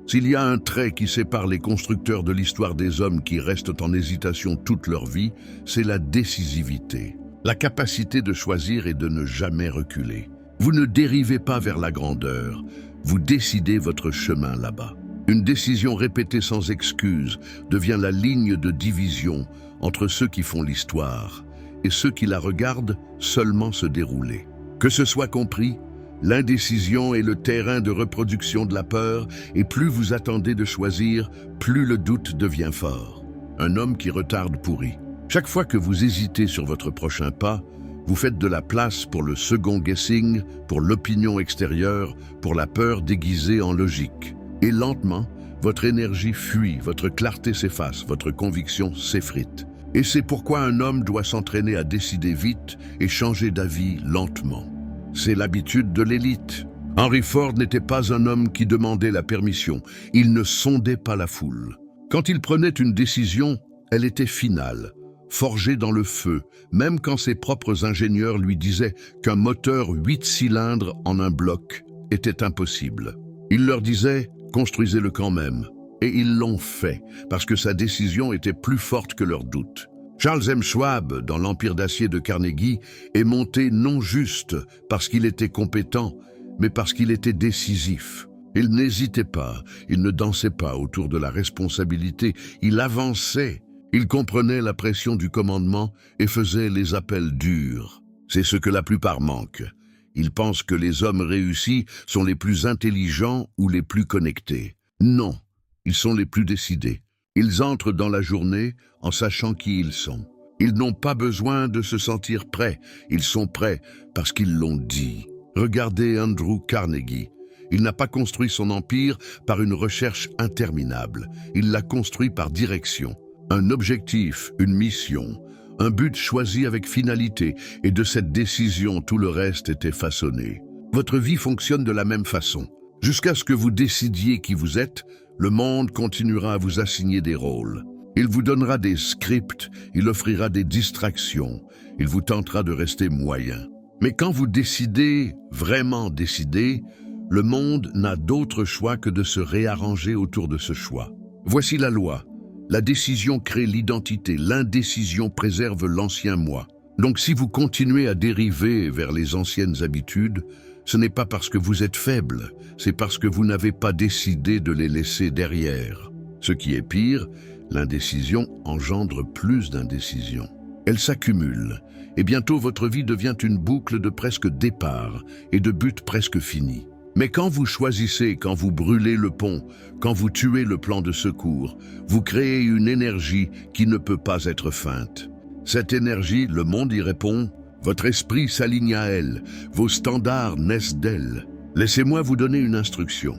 S'il y a un trait qui sépare les constructeurs de l'histoire des hommes qui restent en hésitation toute leur vie, c'est la décisivité, la capacité de choisir et de ne jamais reculer. Vous ne dérivez pas vers la grandeur, vous décidez votre chemin là-bas. Une décision répétée sans excuse devient la ligne de division entre ceux qui font l'histoire et ceux qui la regardent seulement se dérouler. Que ce soit compris, l'indécision est le terrain de reproduction de la peur et plus vous attendez de choisir, plus le doute devient fort. Un homme qui retarde pourrit. Chaque fois que vous hésitez sur votre prochain pas, vous faites de la place pour le second guessing, pour l'opinion extérieure, pour la peur déguisée en logique. Et lentement, votre énergie fuit, votre clarté s'efface, votre conviction s'effrite. Et c'est pourquoi un homme doit s'entraîner à décider vite et changer d'avis lentement. C'est l'habitude de l'élite. Henry Ford n'était pas un homme qui demandait la permission, il ne sondait pas la foule. Quand il prenait une décision, elle était finale, forgée dans le feu, même quand ses propres ingénieurs lui disaient qu'un moteur 8 cylindres en un bloc était impossible. Il leur disait « construisez-le quand même ». Et ils l'ont fait, parce que sa décision était plus forte que leurs doutes. Charles M. Schwab, dans l'Empire d'acier de Carnegie, est monté non juste parce qu'il était compétent, mais parce qu'il était décisif. Il n'hésitait pas, il ne dansait pas autour de la responsabilité, il avançait. Il comprenait la pression du commandement et faisait les appels durs. C'est ce que la plupart manquent. Ils pensent que les hommes réussis sont les plus intelligents ou les plus connectés. Non. Ils sont les plus décidés. Ils entrent dans la journée en sachant qui ils sont. Ils n'ont pas besoin de se sentir prêts. Ils sont prêts parce qu'ils l'ont dit. Regardez Andrew Carnegie. Il n'a pas construit son empire par une recherche interminable. Il l'a construit par direction. Un objectif, une mission, un but choisi avec finalité. Et de cette décision, tout le reste était façonné. Votre vie fonctionne de la même façon. Jusqu'à ce que vous décidiez qui vous êtes, le monde continuera à vous assigner des rôles. Il vous donnera des scripts, il offrira des distractions, il vous tentera de rester moyen. Mais quand vous décidez, vraiment décidez, le monde n'a d'autre choix que de se réarranger autour de ce choix. Voici la loi. La décision crée l'identité, l'indécision préserve l'ancien moi. Donc si vous continuez à dériver vers les anciennes habitudes, ce n'est pas parce que vous êtes faible, c'est parce que vous n'avez pas décidé de les laisser derrière. Ce qui est pire, l'indécision engendre plus d'indécision. Elle s'accumule, et bientôt votre vie devient une boucle de presque départ et de but presque fini. Mais quand vous choisissez, quand vous brûlez le pont, quand vous tuez le plan de secours, vous créez une énergie qui ne peut pas être feinte. Cette énergie, le monde y répond, votre esprit s'aligne à elle, vos standards naissent d'elle. Laissez-moi vous donner une instruction.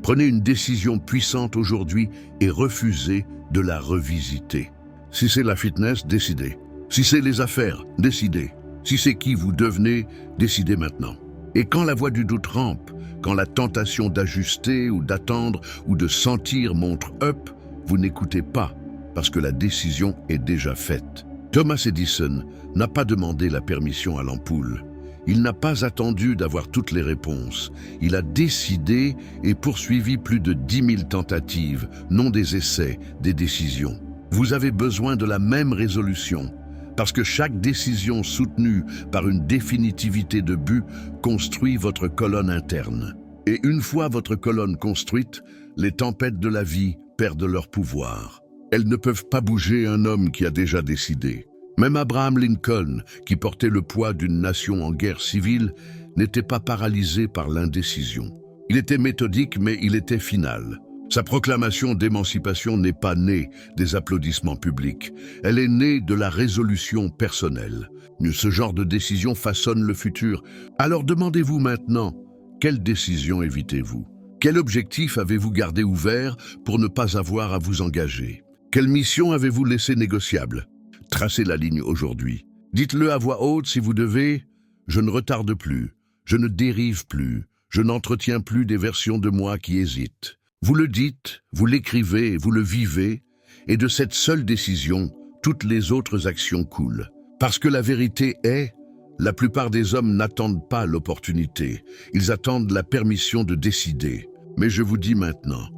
Prenez une décision puissante aujourd'hui et refusez de la revisiter. Si c'est la fitness, décidez. Si c'est les affaires, décidez. Si c'est qui vous devenez, décidez maintenant. Et quand la voix du doute rampe, quand la tentation d'ajuster ou d'attendre ou de sentir montre up, vous n'écoutez pas parce que la décision est déjà faite. Thomas Edison n'a pas demandé la permission à l'ampoule. Il n'a pas attendu d'avoir toutes les réponses. Il a décidé et poursuivi plus de 10 000 tentatives, non des essais, des décisions. Vous avez besoin de la même résolution, parce que chaque décision soutenue par une définitivité de but construit votre colonne interne. Et une fois votre colonne construite, les tempêtes de la vie perdent leur pouvoir. Elles ne peuvent pas bouger un homme qui a déjà décidé. Même Abraham Lincoln, qui portait le poids d'une nation en guerre civile, n'était pas paralysé par l'indécision. Il était méthodique, mais il était final. Sa proclamation d'émancipation n'est pas née des applaudissements publics. Elle est née de la résolution personnelle. Ce genre de décision façonne le futur. Alors demandez-vous maintenant, quelle décision évitez-vous? Quel objectif avez-vous gardé ouvert pour ne pas avoir à vous engager? Quelle mission avez-vous laissée négociable? Tracez la ligne aujourd'hui. Dites-le à voix haute si vous devez. Je ne retarde plus, je ne dérive plus, je n'entretiens plus des versions de moi qui hésitent. Vous le dites, vous l'écrivez, vous le vivez, et de cette seule décision, toutes les autres actions coulent. Parce que la vérité est, la plupart des hommes n'attendent pas l'opportunité, ils attendent la permission de décider. Mais je vous dis maintenant,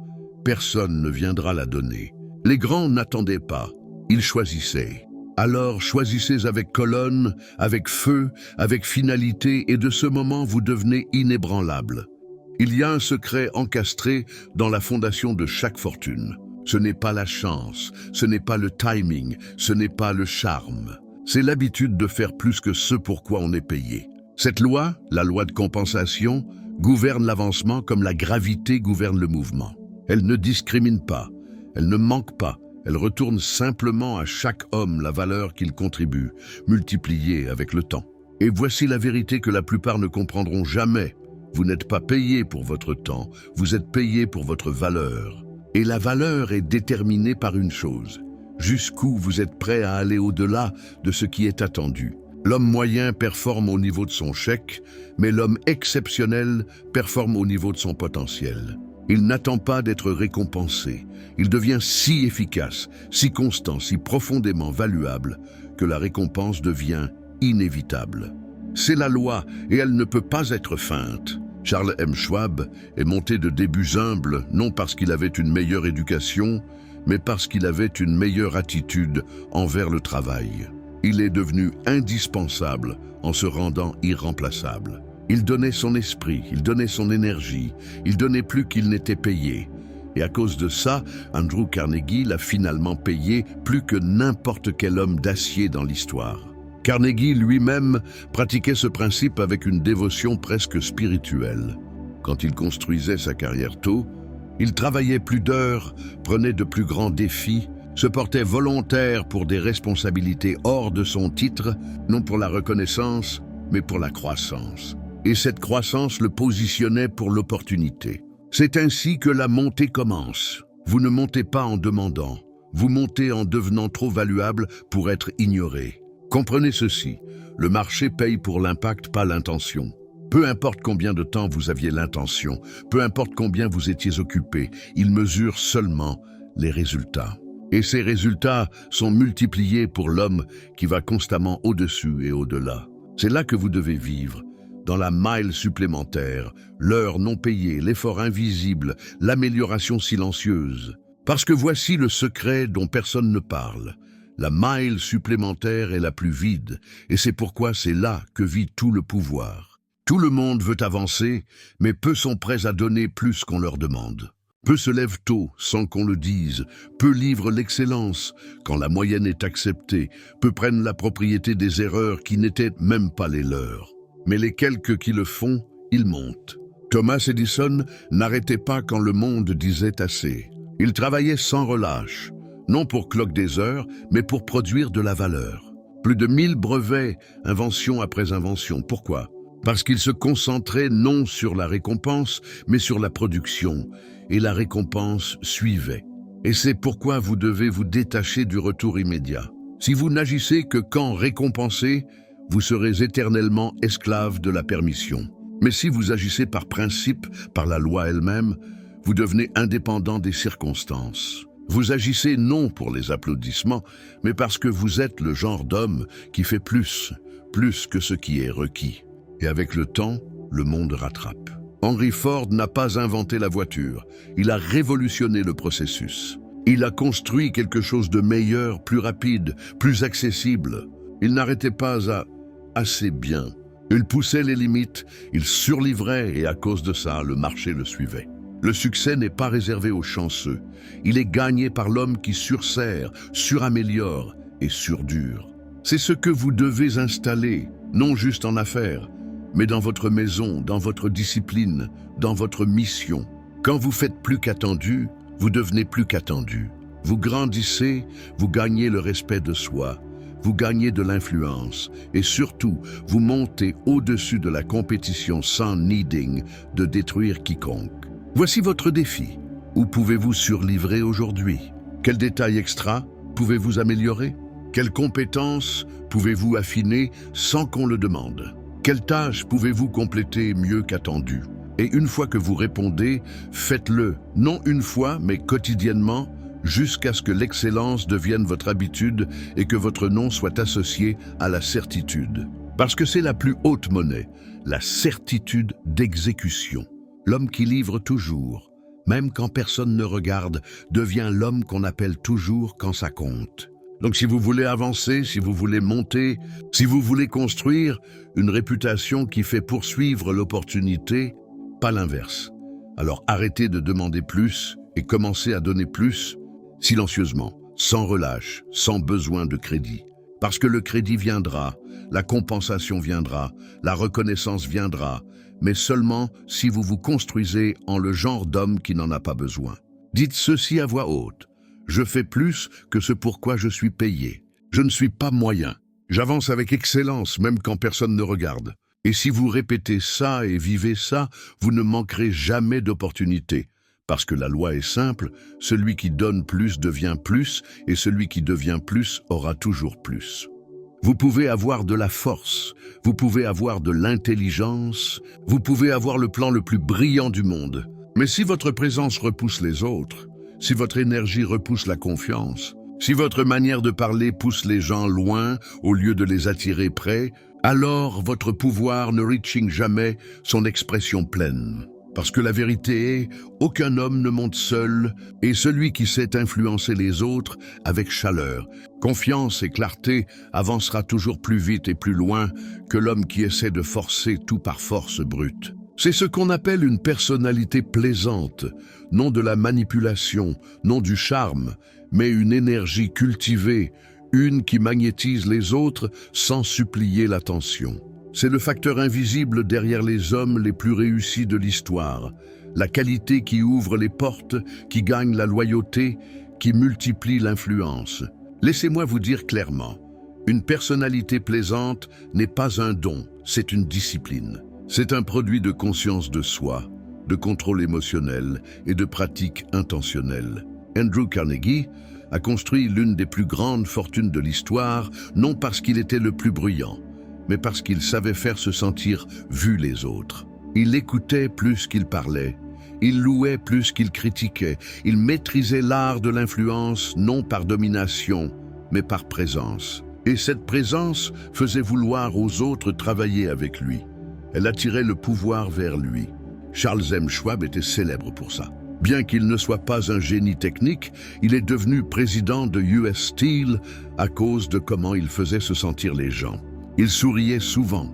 personne ne viendra la donner. Les grands n'attendaient pas, ils choisissaient. Alors choisissez avec colonne, avec feu, avec finalité, et de ce moment vous devenez inébranlable. Il y a un secret encastré dans la fondation de chaque fortune. Ce n'est pas la chance, ce n'est pas le timing, ce n'est pas le charme. C'est l'habitude de faire plus que ce pour quoi on est payé. Cette loi, la loi de compensation, gouverne l'avancement comme la gravité gouverne le mouvement. Elle ne discrimine pas, elle ne manque pas, elle retourne simplement à chaque homme la valeur qu'il contribue, multipliée avec le temps. Et voici la vérité que la plupart ne comprendront jamais. Vous n'êtes pas payé pour votre temps, vous êtes payé pour votre valeur. Et la valeur est déterminée par une chose. Jusqu'où vous êtes prêt à aller au-delà de ce qui est attendu. L'homme moyen performe au niveau de son chèque, mais l'homme exceptionnel performe au niveau de son potentiel. Il n'attend pas d'être récompensé. Il devient si efficace, si constant, si profondément valuable que la récompense devient inévitable. C'est la loi et elle ne peut pas être feinte. Charles M. Schwab est monté de débuts humbles, non parce qu'il avait une meilleure éducation, mais parce qu'il avait une meilleure attitude envers le travail. Il est devenu indispensable en se rendant irremplaçable. Il donnait son esprit, il donnait son énergie, il donnait plus qu'il n'était payé. Et à cause de ça, Andrew Carnegie l'a finalement payé plus que n'importe quel homme d'acier dans l'histoire. Carnegie lui-même pratiquait ce principe avec une dévotion presque spirituelle. Quand il construisait sa carrière tôt, il travaillait plus d'heures, prenait de plus grands défis, se portait volontaire pour des responsabilités hors de son titre, non pour la reconnaissance, mais pour la croissance. Et cette croissance le positionnait pour l'opportunité. C'est ainsi que la montée commence. Vous ne montez pas en demandant, vous montez en devenant trop valuable pour être ignoré. Comprenez ceci, le marché paye pour l'impact, pas l'intention. Peu importe combien de temps vous aviez l'intention, peu importe combien vous étiez occupé, il mesure seulement les résultats. Et ces résultats sont multipliés pour l'homme qui va constamment au-dessus et au-delà. C'est là que vous devez vivre, dans la mile supplémentaire, l'heure non payée, l'effort invisible, l'amélioration silencieuse. Parce que voici le secret dont personne ne parle. La mile supplémentaire est la plus vide, et c'est pourquoi c'est là que vit tout le pouvoir. Tout le monde veut avancer, mais peu sont prêts à donner plus qu'on leur demande. Peu se lèvent tôt, sans qu'on le dise. Peu livrent l'excellence, quand la moyenne est acceptée. Peu prennent la propriété des erreurs qui n'étaient même pas les leurs. Mais les quelques qui le font, ils montent. Thomas Edison n'arrêtait pas quand le monde disait assez. Il travaillait sans relâche, non pour cloquer des heures, mais pour produire de la valeur. Plus de 1000 brevets, invention après invention. Pourquoi? Parce qu'il se concentrait non sur la récompense, mais sur la production, et la récompense suivait. Et c'est pourquoi vous devez vous détacher du retour immédiat. Si vous n'agissez que quand récompensé, vous serez éternellement esclave de la permission. Mais si vous agissez par principe, par la loi elle-même, vous devenez indépendant des circonstances. Vous agissez non pour les applaudissements, mais parce que vous êtes le genre d'homme qui fait plus que ce qui est requis. Et avec le temps, le monde rattrape. Henry Ford n'a pas inventé la voiture, il a révolutionné le processus. Il a construit quelque chose de meilleur, plus rapide, plus accessible. Il n'arrêtait pas à assez bien. Il poussait les limites, il surlivrait et à cause de ça, le marché le suivait. Le succès n'est pas réservé aux chanceux. Il est gagné par l'homme qui sursert, suraméliore et surdure. C'est ce que vous devez installer, non juste en affaires, mais dans votre maison, dans votre discipline, dans votre mission. Quand vous faites plus qu'attendu, vous devenez plus qu'attendu. Vous grandissez, vous gagnez le respect de soi, vous gagnez de l'influence et surtout, vous montez au-dessus de la compétition sans needing de détruire quiconque. Voici votre défi. Où pouvez-vous surlivrer aujourd'hui? Quels détails extra pouvez-vous améliorer? Quelles compétences pouvez-vous affiner sans qu'on le demande? Quelles tâches pouvez-vous compléter mieux qu'attendu? Et une fois que vous répondez, faites-le, non une fois, mais quotidiennement, jusqu'à ce que l'excellence devienne votre habitude et que votre nom soit associé à la certitude. Parce que c'est la plus haute monnaie, la certitude d'exécution. L'homme qui livre toujours, même quand personne ne regarde, devient l'homme qu'on appelle toujours quand ça compte. Donc si vous voulez avancer, si vous voulez monter, si vous voulez construire une réputation qui fait poursuivre l'opportunité, pas l'inverse. Alors arrêtez de demander plus et commencez à donner plus, silencieusement, sans relâche, sans besoin de crédit. Parce que le crédit viendra, la compensation viendra, la reconnaissance viendra, mais seulement si vous vous construisez en le genre d'homme qui n'en a pas besoin. Dites ceci à voix haute. Je fais plus que ce pourquoi je suis payé. Je ne suis pas moyen. J'avance avec excellence, même quand personne ne regarde. Et si vous répétez ça et vivez ça, vous ne manquerez jamais d'opportunités. Parce que la loi est simple, celui qui donne plus devient plus, et celui qui devient plus aura toujours plus. Vous pouvez avoir de la force, vous pouvez avoir de l'intelligence, vous pouvez avoir le plan le plus brillant du monde. Mais si votre présence repousse les autres, si votre énergie repousse la confiance, si votre manière de parler pousse les gens loin au lieu de les attirer près, alors votre pouvoir ne reaching jamais son expression pleine. Parce que la vérité est, aucun homme ne monte seul, et celui qui sait influencer les autres avec chaleur, confiance et clarté avancera toujours plus vite et plus loin que l'homme qui essaie de forcer tout par force brute. C'est ce qu'on appelle une personnalité plaisante, non de la manipulation, non du charme, mais une énergie cultivée, une qui magnétise les autres sans supplier l'attention. C'est le facteur invisible derrière les hommes les plus réussis de l'histoire, la qualité qui ouvre les portes, qui gagne la loyauté, qui multiplie l'influence. Laissez-moi vous dire clairement, une personnalité plaisante n'est pas un don, c'est une discipline. C'est un produit de conscience de soi, de contrôle émotionnel et de pratique intentionnelle. Andrew Carnegie a construit l'une des plus grandes fortunes de l'histoire, non parce qu'il était le plus bruyant, mais parce qu'il savait faire se sentir vu les autres. Il écoutait plus qu'il parlait, il louait plus qu'il critiquait, il maîtrisait l'art de l'influence non par domination, mais par présence. Et cette présence faisait vouloir aux autres travailler avec lui. Elle attirait le pouvoir vers lui. Charles M. Schwab était célèbre pour ça. Bien qu'il ne soit pas un génie technique, il est devenu président de US Steel à cause de comment il faisait se sentir les gens. Il souriait souvent,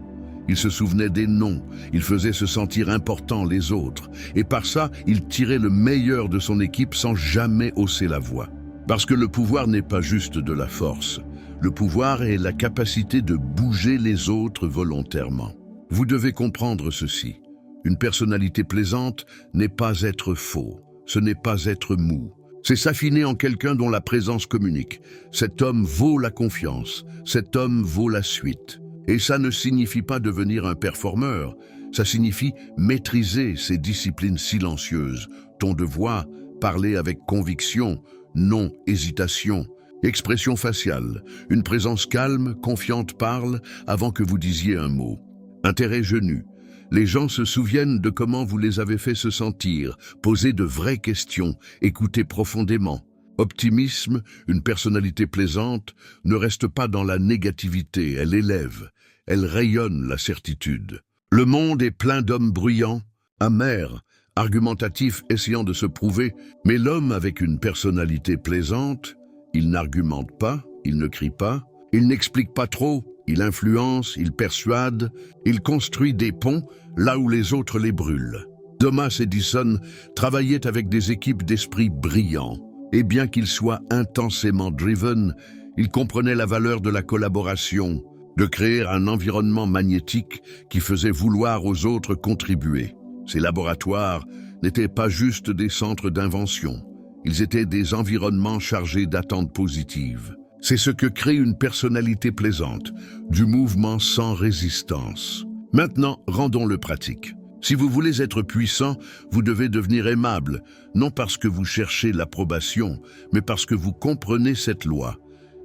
il se souvenait des noms, il faisait se sentir important les autres, et par ça, il tirait le meilleur de son équipe sans jamais hausser la voix. Parce que le pouvoir n'est pas juste de la force, le pouvoir est la capacité de bouger les autres volontairement. Vous devez comprendre ceci. Une personnalité plaisante n'est pas être faux, ce n'est pas être mou. C'est s'affiner en quelqu'un dont la présence communique. Cet homme vaut la confiance, cet homme vaut la suite. Et ça ne signifie pas devenir un performeur, ça signifie maîtriser ces disciplines silencieuses. Ton de voix, parler avec conviction, non hésitation. Expression faciale, une présence calme, confiante parle avant que vous disiez un mot. Intérêt genou. Les gens se souviennent de comment vous les avez fait se sentir, poser de vraies questions, écouter profondément. Optimisme, une personnalité plaisante, ne reste pas dans la négativité, elle élève, elle rayonne la certitude. Le monde est plein d'hommes bruyants, amers, argumentatifs essayant de se prouver, mais l'homme avec une personnalité plaisante, il n'argumente pas, il ne crie pas, il n'explique pas trop, il influence, il persuade, il construit des ponts là où les autres les brûlent. Thomas Edison travaillait avec des équipes d'esprits brillants, et bien qu'il soit intensément driven, il comprenait la valeur de la collaboration, de créer un environnement magnétique qui faisait vouloir aux autres contribuer. Ces laboratoires n'étaient pas juste des centres d'invention, ils étaient des environnements chargés d'attentes positives. C'est ce que crée une personnalité plaisante, du mouvement sans résistance. Maintenant, rendons-le pratique. Si vous voulez être puissant, vous devez devenir aimable, non parce que vous cherchez l'approbation, mais parce que vous comprenez cette loi.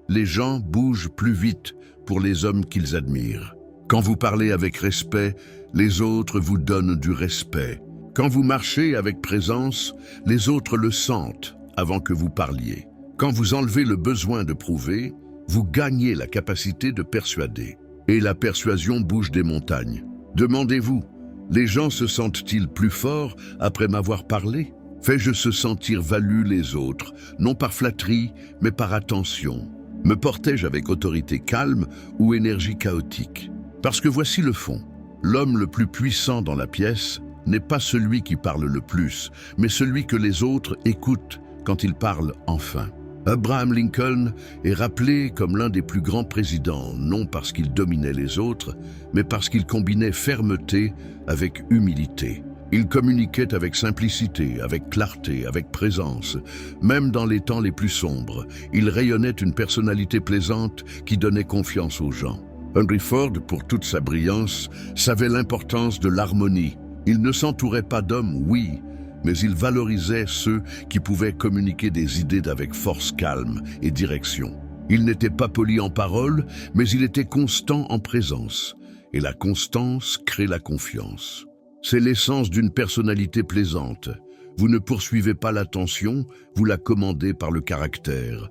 Les gens bougent plus vite pour les hommes qu'ils admirent. Quand vous parlez avec respect, les autres vous donnent du respect. Quand vous marchez avec présence, les autres le sentent avant que vous parliez. Quand vous enlevez le besoin de prouver, vous gagnez la capacité de persuader. Et la persuasion bouge des montagnes. Demandez-vous, les gens se sentent-ils plus forts après m'avoir parlé? Fais-je se sentir valu les autres, non par flatterie, mais par attention? Me portais-je avec autorité calme ou énergie chaotique? Parce que voici le fond. L'homme le plus puissant dans la pièce n'est pas celui qui parle le plus, mais celui que les autres écoutent quand il parle enfin. Abraham Lincoln est rappelé comme l'un des plus grands présidents, non parce qu'il dominait les autres, mais parce qu'il combinait fermeté avec humilité. Il communiquait avec simplicité, avec clarté, avec présence. Même dans les temps les plus sombres, il rayonnait une personnalité plaisante qui donnait confiance aux gens. Henry Ford, pour toute sa brillance, savait l'importance de l'harmonie. Il ne s'entourait pas d'hommes, oui, mais il valorisait ceux qui pouvaient communiquer des idées avec force calme et direction. Il n'était pas poli en parole, mais il était constant en présence. Et la constance crée la confiance. C'est l'essence d'une personnalité plaisante. Vous ne poursuivez pas l'attention, vous la commandez par le caractère.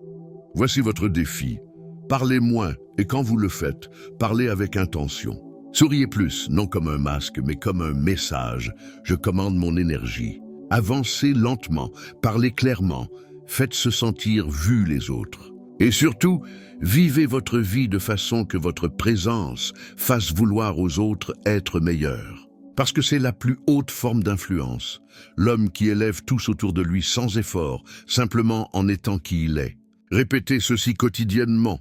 Voici votre défi. Parlez moins, et quand vous le faites, parlez avec intention. Souriez plus, non comme un masque, mais comme un message. Je commande mon énergie. Avancez lentement, parlez clairement, faites se sentir vus les autres. Et surtout, vivez votre vie de façon que votre présence fasse vouloir aux autres être meilleurs. Parce que c'est la plus haute forme d'influence, l'homme qui élève tous autour de lui sans effort, simplement en étant qui il est. Répétez ceci quotidiennement.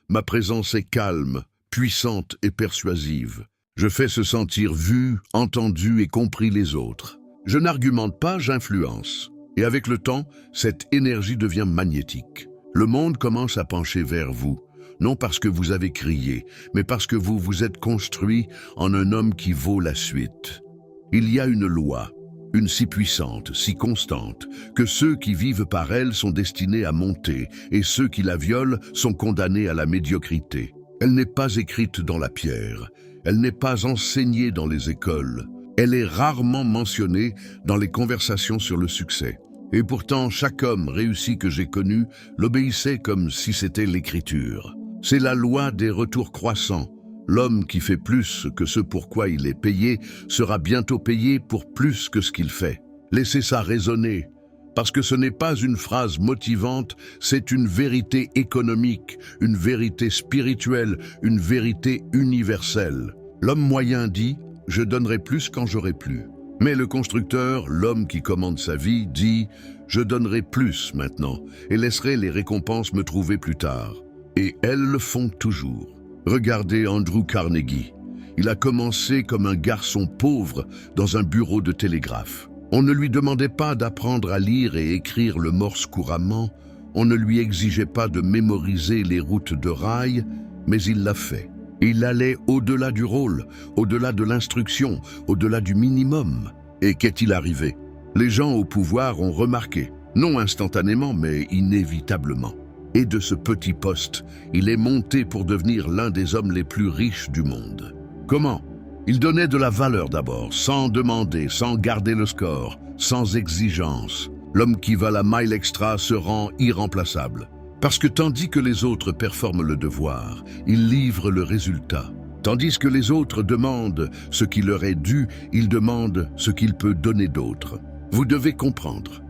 Ma présence est calme, puissante et persuasive. Je fais se sentir vu, entendu et compris les autres. Je n'argumente pas, j'influence. Et avec le temps, cette énergie devient magnétique. Le monde commence à pencher vers vous, non parce que vous avez crié, mais parce que vous vous êtes construit en un homme qui vaut la suite. Il y a une loi, une si puissante, si constante, que ceux qui vivent par elle sont destinés à monter, et ceux qui la violent sont condamnés à la médiocrité. Elle n'est pas écrite dans la pierre, elle n'est pas enseignée dans les écoles. Elle est rarement mentionnée dans les conversations sur le succès. Et pourtant, chaque homme réussi que j'ai connu l'obéissait comme si c'était l'écriture. C'est la loi des retours croissants. L'homme qui fait plus que ce pour quoi il est payé sera bientôt payé pour plus que ce qu'il fait. Laissez ça résonner, parce que ce n'est pas une phrase motivante, c'est une vérité économique, une vérité spirituelle, une vérité universelle. L'homme moyen dit « je donnerai plus quand j'aurai plus ». Mais le constructeur, l'homme qui commande sa vie, dit « je donnerai plus maintenant et laisserai les récompenses me trouver plus tard ». Et elles le font toujours. Regardez Andrew Carnegie. Il a commencé comme un garçon pauvre dans un bureau de télégraphe. On ne lui demandait pas d'apprendre à lire et écrire le morse couramment, on ne lui exigeait pas de mémoriser les routes de rail, mais il l'a fait. Il allait au-delà du rôle, au-delà de l'instruction, au-delà du minimum. Et qu'est-il arrivé? Les gens au pouvoir ont remarqué, non instantanément, mais inévitablement. Et de ce petit poste, il est monté pour devenir l'un des hommes les plus riches du monde. Comment? Il donnait de la valeur d'abord, sans demander, sans garder le score, sans exigence. L'homme qui va la mile extra se rend irremplaçable. Parce que tandis que les autres performent le devoir, il livre le résultat. Tandis que les autres demandent ce qui leur est dû, il demande ce qu'il peut donner d'autre. Vous devez comprendre.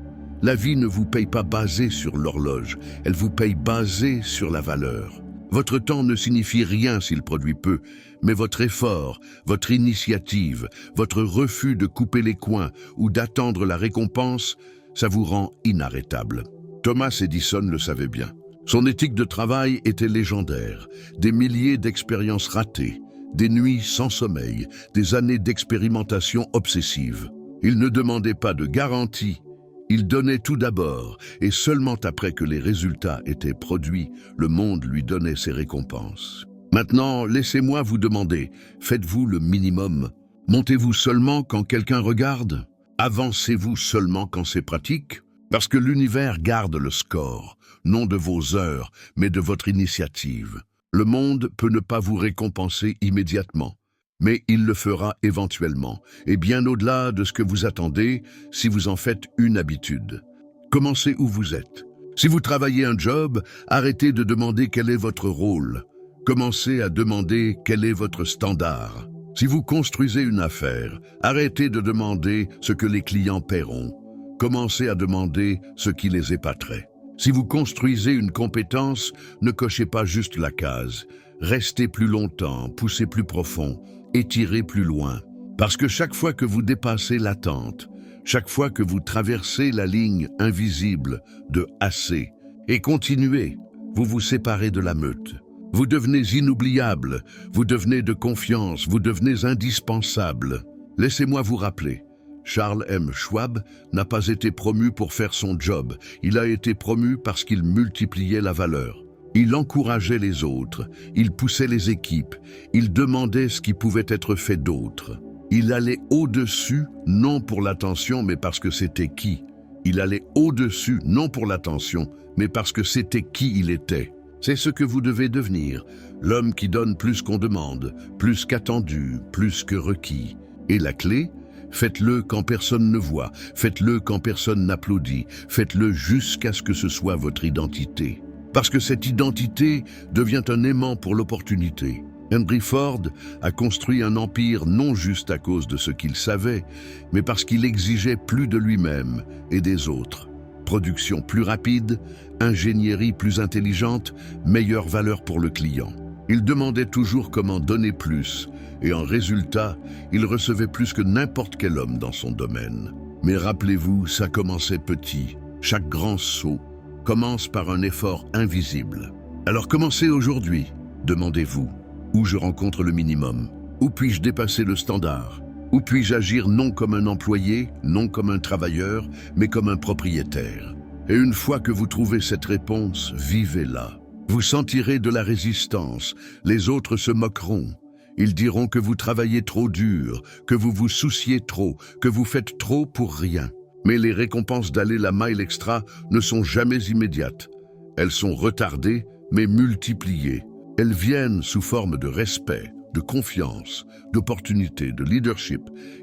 La vie ne vous paye pas basée sur l'horloge, elle vous paye basée sur la valeur. Votre temps ne signifie rien s'il produit peu, mais votre effort, votre initiative, votre refus de couper les coins ou d'attendre la récompense, ça vous rend inarrêtable. Thomas Edison le savait bien. Son éthique de travail était légendaire. Des milliers d'expériences ratées, des nuits sans sommeil, des années d'expérimentation obsessive. Il ne demandait pas de garantie. Il donnait tout d'abord, et seulement après que les résultats étaient produits, le monde lui donnait ses récompenses. Maintenant, laissez-moi vous demander, faites-vous le minimum? Montez-vous seulement quand quelqu'un regarde? Avancez-vous seulement quand c'est pratique? Parce que l'univers garde le score, non de vos heures, mais de votre initiative. Le monde peut ne pas vous récompenser immédiatement, mais il le fera éventuellement, et bien au-delà de ce que vous attendez, si vous en faites une habitude. Commencez où vous êtes. Si vous travaillez un job, arrêtez de demander quel est votre rôle. Commencez à demander quel est votre standard. Si vous construisez une affaire, arrêtez de demander ce que les clients paieront. Commencez à demander ce qui les épaterait. Si vous construisez une compétence, ne cochez pas juste la case. Restez plus longtemps, poussez plus profond, étirez plus loin. Parce que chaque fois que vous dépassez l'attente, chaque fois que vous traversez la ligne invisible de assez et continuez, vous vous séparez de la meute. Vous devenez inoubliable, vous devenez de confiance, vous devenez indispensable. Laissez-moi vous rappeler. Charles M. Schwab n'a pas été promu pour faire son job, il a été promu parce qu'il multipliait la valeur. Il encourageait les autres, il poussait les équipes, il demandait ce qui pouvait être fait d'autre. Il allait au-dessus, non pour l'attention, mais parce que c'était qui. Il allait au-dessus, non pour l'attention, mais parce que c'était qui il était. C'est ce que vous devez devenir, l'homme qui donne plus qu'on demande, plus qu'attendu, plus que requis. Et la clé? Faites-le quand personne ne voit, faites-le quand personne n'applaudit, faites-le jusqu'à ce que ce soit votre identité. Parce que cette identité devient un aimant pour l'opportunité. Henry Ford a construit un empire non juste à cause de ce qu'il savait, mais parce qu'il exigeait plus de lui-même et des autres. Production plus rapide, ingénierie plus intelligente, meilleure valeur pour le client. Il demandait toujours comment donner plus, et en résultat, il recevait plus que n'importe quel homme dans son domaine. Mais rappelez-vous, ça commençait petit. Chaque grand saut commence par un effort invisible. Alors commencez aujourd'hui, demandez-vous. Où je rencontre le minimum? Où puis-je dépasser le standard? Où puis-je agir non comme un employé, non comme un travailleur, mais comme un propriétaire? Et une fois que vous trouvez cette réponse, vivez-la. Vous sentirez de la résistance, les autres se moqueront. Ils diront que vous travaillez trop dur, que vous vous souciez trop, que vous faites trop pour rien. Mais les récompenses d'aller la mile extra ne sont jamais immédiates. Elles sont retardées, mais multipliées. Elles viennent sous forme de respect, de confiance, d'opportunité, de leadership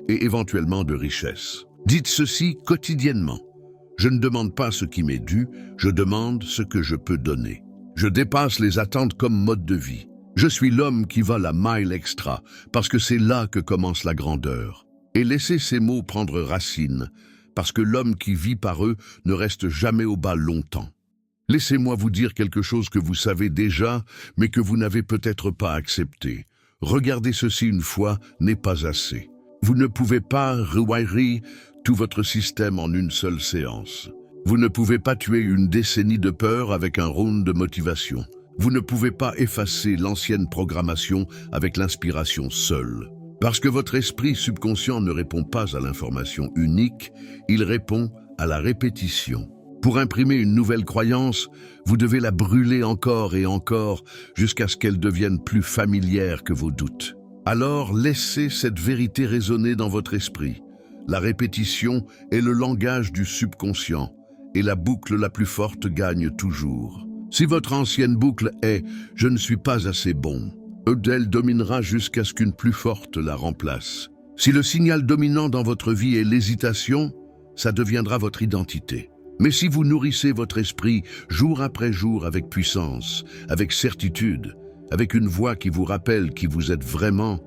et éventuellement de richesse. Dites ceci quotidiennement. Je ne demande pas ce qui m'est dû, je demande ce que je peux donner. Je dépasse les attentes comme mode de vie. Je suis l'homme qui va la mile extra, parce que c'est là que commence la grandeur. Et laissez ces mots prendre racine, parce que l'homme qui vit par eux ne reste jamais au bas longtemps. Laissez-moi vous dire quelque chose que vous savez déjà, mais que vous n'avez peut-être pas accepté. Regarder ceci une fois n'est pas assez. Vous ne pouvez pas rewire tout votre système en une seule séance. Vous ne pouvez pas tuer une décennie de peur avec un round de motivation. Vous ne pouvez pas effacer l'ancienne programmation avec l'inspiration seule. Parce que votre esprit subconscient ne répond pas à l'information unique, il répond à la répétition. Pour imprimer une nouvelle croyance, vous devez la brûler encore et encore jusqu'à ce qu'elle devienne plus familière que vos doutes. Alors laissez cette vérité résonner dans votre esprit. La répétition est le langage du subconscient et la boucle la plus forte gagne toujours. Si votre ancienne boucle est « je ne suis pas assez bon », elle dominera jusqu'à ce qu'une plus forte la remplace. Si le signal dominant dans votre vie est l'hésitation, ça deviendra votre identité. Mais si vous nourrissez votre esprit jour après jour avec puissance, avec certitude, avec une voix qui vous rappelle qui vous êtes vraiment,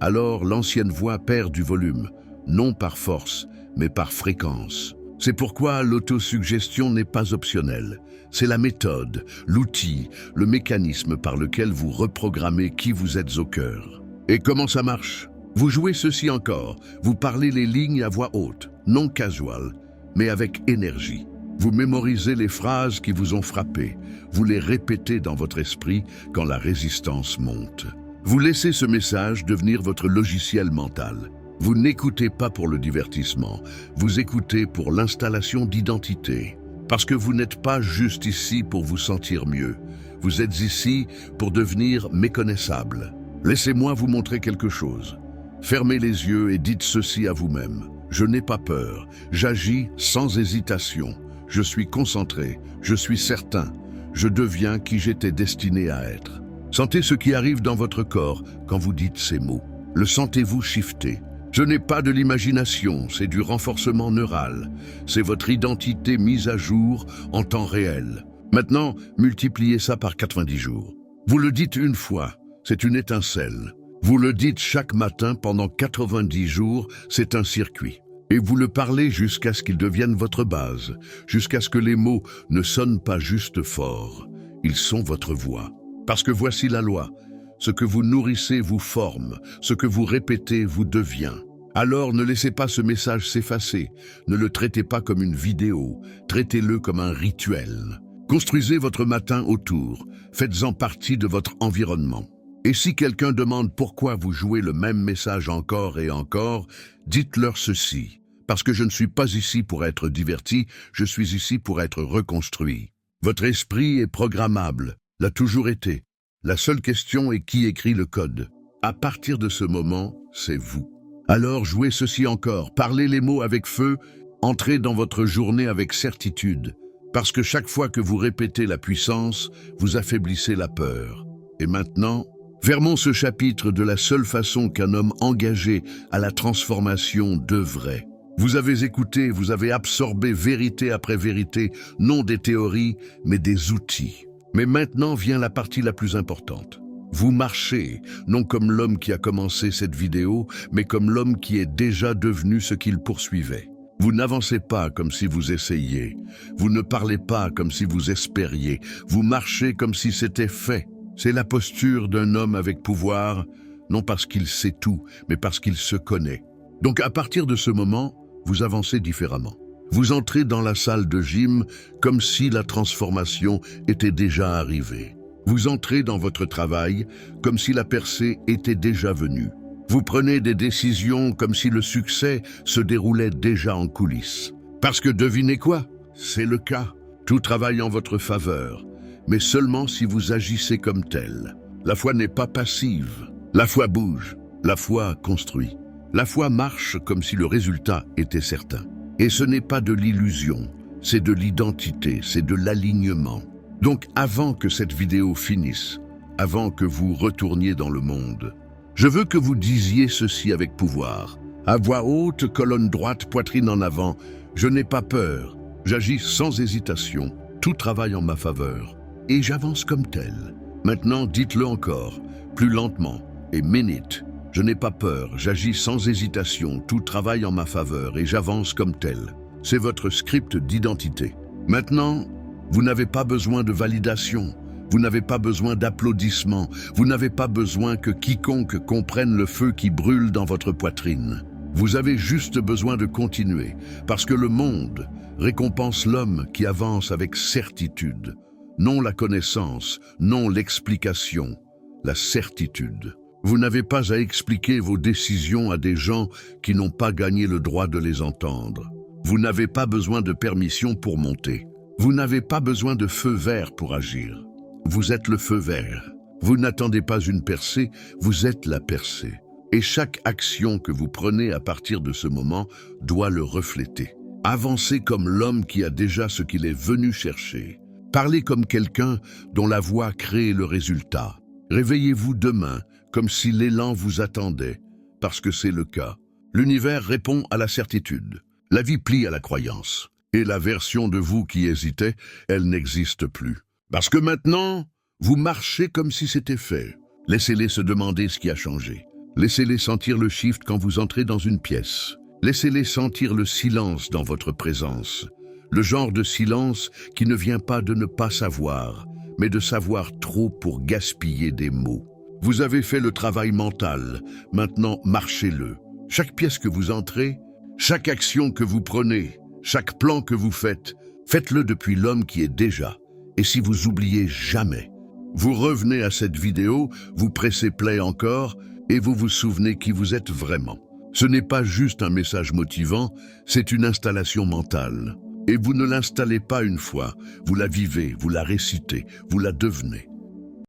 alors l'ancienne voix perd du volume, non par force, mais par fréquence. C'est pourquoi l'autosuggestion n'est pas optionnelle. C'est la méthode, l'outil, le mécanisme par lequel vous reprogrammez qui vous êtes au cœur. Et comment ça marche? Vous jouez ceci encore, vous parlez les lignes à voix haute, non casual, mais avec énergie. Vous mémorisez les phrases qui vous ont frappé, vous les répétez dans votre esprit quand la résistance monte. Vous laissez ce message devenir votre logiciel mental. Vous n'écoutez pas pour le divertissement, vous écoutez pour l'installation d'identité. Parce que vous n'êtes pas juste ici pour vous sentir mieux, vous êtes ici pour devenir méconnaissable. Laissez-moi vous montrer quelque chose. Fermez les yeux et dites ceci à vous-même. Je n'ai pas peur, j'agis sans hésitation, je suis concentré, je suis certain, je deviens qui j'étais destiné à être. Sentez ce qui arrive dans votre corps quand vous dites ces mots. Le sentez-vous shifter? Ce n'est pas de l'imagination, c'est du renforcement neural. C'est votre identité mise à jour en temps réel. Maintenant, multipliez ça par 90 jours. Vous le dites une fois, c'est une étincelle. Vous le dites chaque matin pendant 90 jours, c'est un circuit. Et vous le parlez jusqu'à ce qu'il devienne votre base, jusqu'à ce que les mots ne sonnent pas juste fort. Ils sont votre voix. Parce que voici la loi. Ce que vous nourrissez vous forme, ce que vous répétez vous devient. Alors ne laissez pas ce message s'effacer, ne le traitez pas comme une vidéo, traitez-le comme un rituel. Construisez votre matin autour, faites-en partie de votre environnement. Et si quelqu'un demande pourquoi vous jouez le même message encore et encore, dites-leur ceci. Parce que je ne suis pas ici pour être diverti, je suis ici pour être reconstruit. Votre esprit est programmable, l'a toujours été. La seule question est qui écrit le code. À partir de ce moment, c'est vous. Alors jouez ceci encore, parlez les mots avec feu, entrez dans votre journée avec certitude. Parce que chaque fois que vous répétez la puissance, vous affaiblissez la peur. Et maintenant, fermons ce chapitre de la seule façon qu'un homme engagé à la transformation devrait. Vous avez écouté, vous avez absorbé vérité après vérité, non des théories, mais des outils. Mais maintenant vient la partie la plus importante. Vous marchez, non comme l'homme qui a commencé cette vidéo, mais comme l'homme qui est déjà devenu ce qu'il poursuivait. Vous n'avancez pas comme si vous essayiez. Vous ne parlez pas comme si vous espériez. Vous marchez comme si c'était fait. C'est la posture d'un homme avec pouvoir, non parce qu'il sait tout, mais parce qu'il se connaît. Donc à partir de ce moment, vous avancez différemment. Vous entrez dans la salle de gym comme si la transformation était déjà arrivée. Vous entrez dans votre travail comme si la percée était déjà venue. Vous prenez des décisions comme si le succès se déroulait déjà en coulisses. Parce que devinez quoi? C'est le cas. Tout travaille en votre faveur, mais seulement si vous agissez comme tel. La foi n'est pas passive. La foi bouge. La foi construit. La foi marche comme si le résultat était certain. Et ce n'est pas de l'illusion, c'est de l'identité, c'est de l'alignement. Donc avant que cette vidéo finisse, avant que vous retourniez dans le monde, je veux que vous disiez ceci avec pouvoir. À voix haute, colonne droite, poitrine en avant, je n'ai pas peur, j'agis sans hésitation, tout travaille en ma faveur, et j'avance comme tel. Maintenant, dites-le encore, plus lentement, et minute. Je n'ai pas peur, j'agis sans hésitation, tout travaille en ma faveur et j'avance comme tel. C'est votre script d'identité. Maintenant, vous n'avez pas besoin de validation, vous n'avez pas besoin d'applaudissements, vous n'avez pas besoin que quiconque comprenne le feu qui brûle dans votre poitrine. Vous avez juste besoin de continuer, parce que le monde récompense l'homme qui avance avec certitude. non la connaissance, non l'explication, la certitude. Vous n'avez pas à expliquer vos décisions à des gens qui n'ont pas gagné le droit de les entendre. Vous n'avez pas besoin de permission pour monter. Vous n'avez pas besoin de feu vert pour agir. Vous êtes le feu vert. Vous n'attendez pas une percée, vous êtes la percée. Et chaque action que vous prenez à partir de ce moment doit le refléter. Avancez comme l'homme qui a déjà ce qu'il est venu chercher. Parlez comme quelqu'un dont la voix crée le résultat. Réveillez-vous demain comme si l'élan vous attendait, parce que c'est le cas. L'univers répond à la certitude. La vie plie à la croyance. Et la version de vous qui hésitait, elle n'existe plus. Parce que maintenant, vous marchez comme si c'était fait. Laissez-les se demander ce qui a changé. Laissez-les sentir le shift quand vous entrez dans une pièce. Laissez-les sentir le silence dans votre présence. Le genre de silence qui ne vient pas de ne pas savoir, mais de savoir trop pour gaspiller des mots. Vous avez fait le travail mental, maintenant marchez-le. Chaque pièce que vous entrez, chaque action que vous prenez, chaque plan que vous faites, faites-le depuis l'homme qui est déjà. Et si vous oubliez jamais, vous revenez à cette vidéo, vous pressez play encore et vous vous souvenez qui vous êtes vraiment. Ce n'est pas juste un message motivant, c'est une installation mentale. Et vous ne l'installez pas une fois, vous la vivez, vous la récitez, vous la devenez.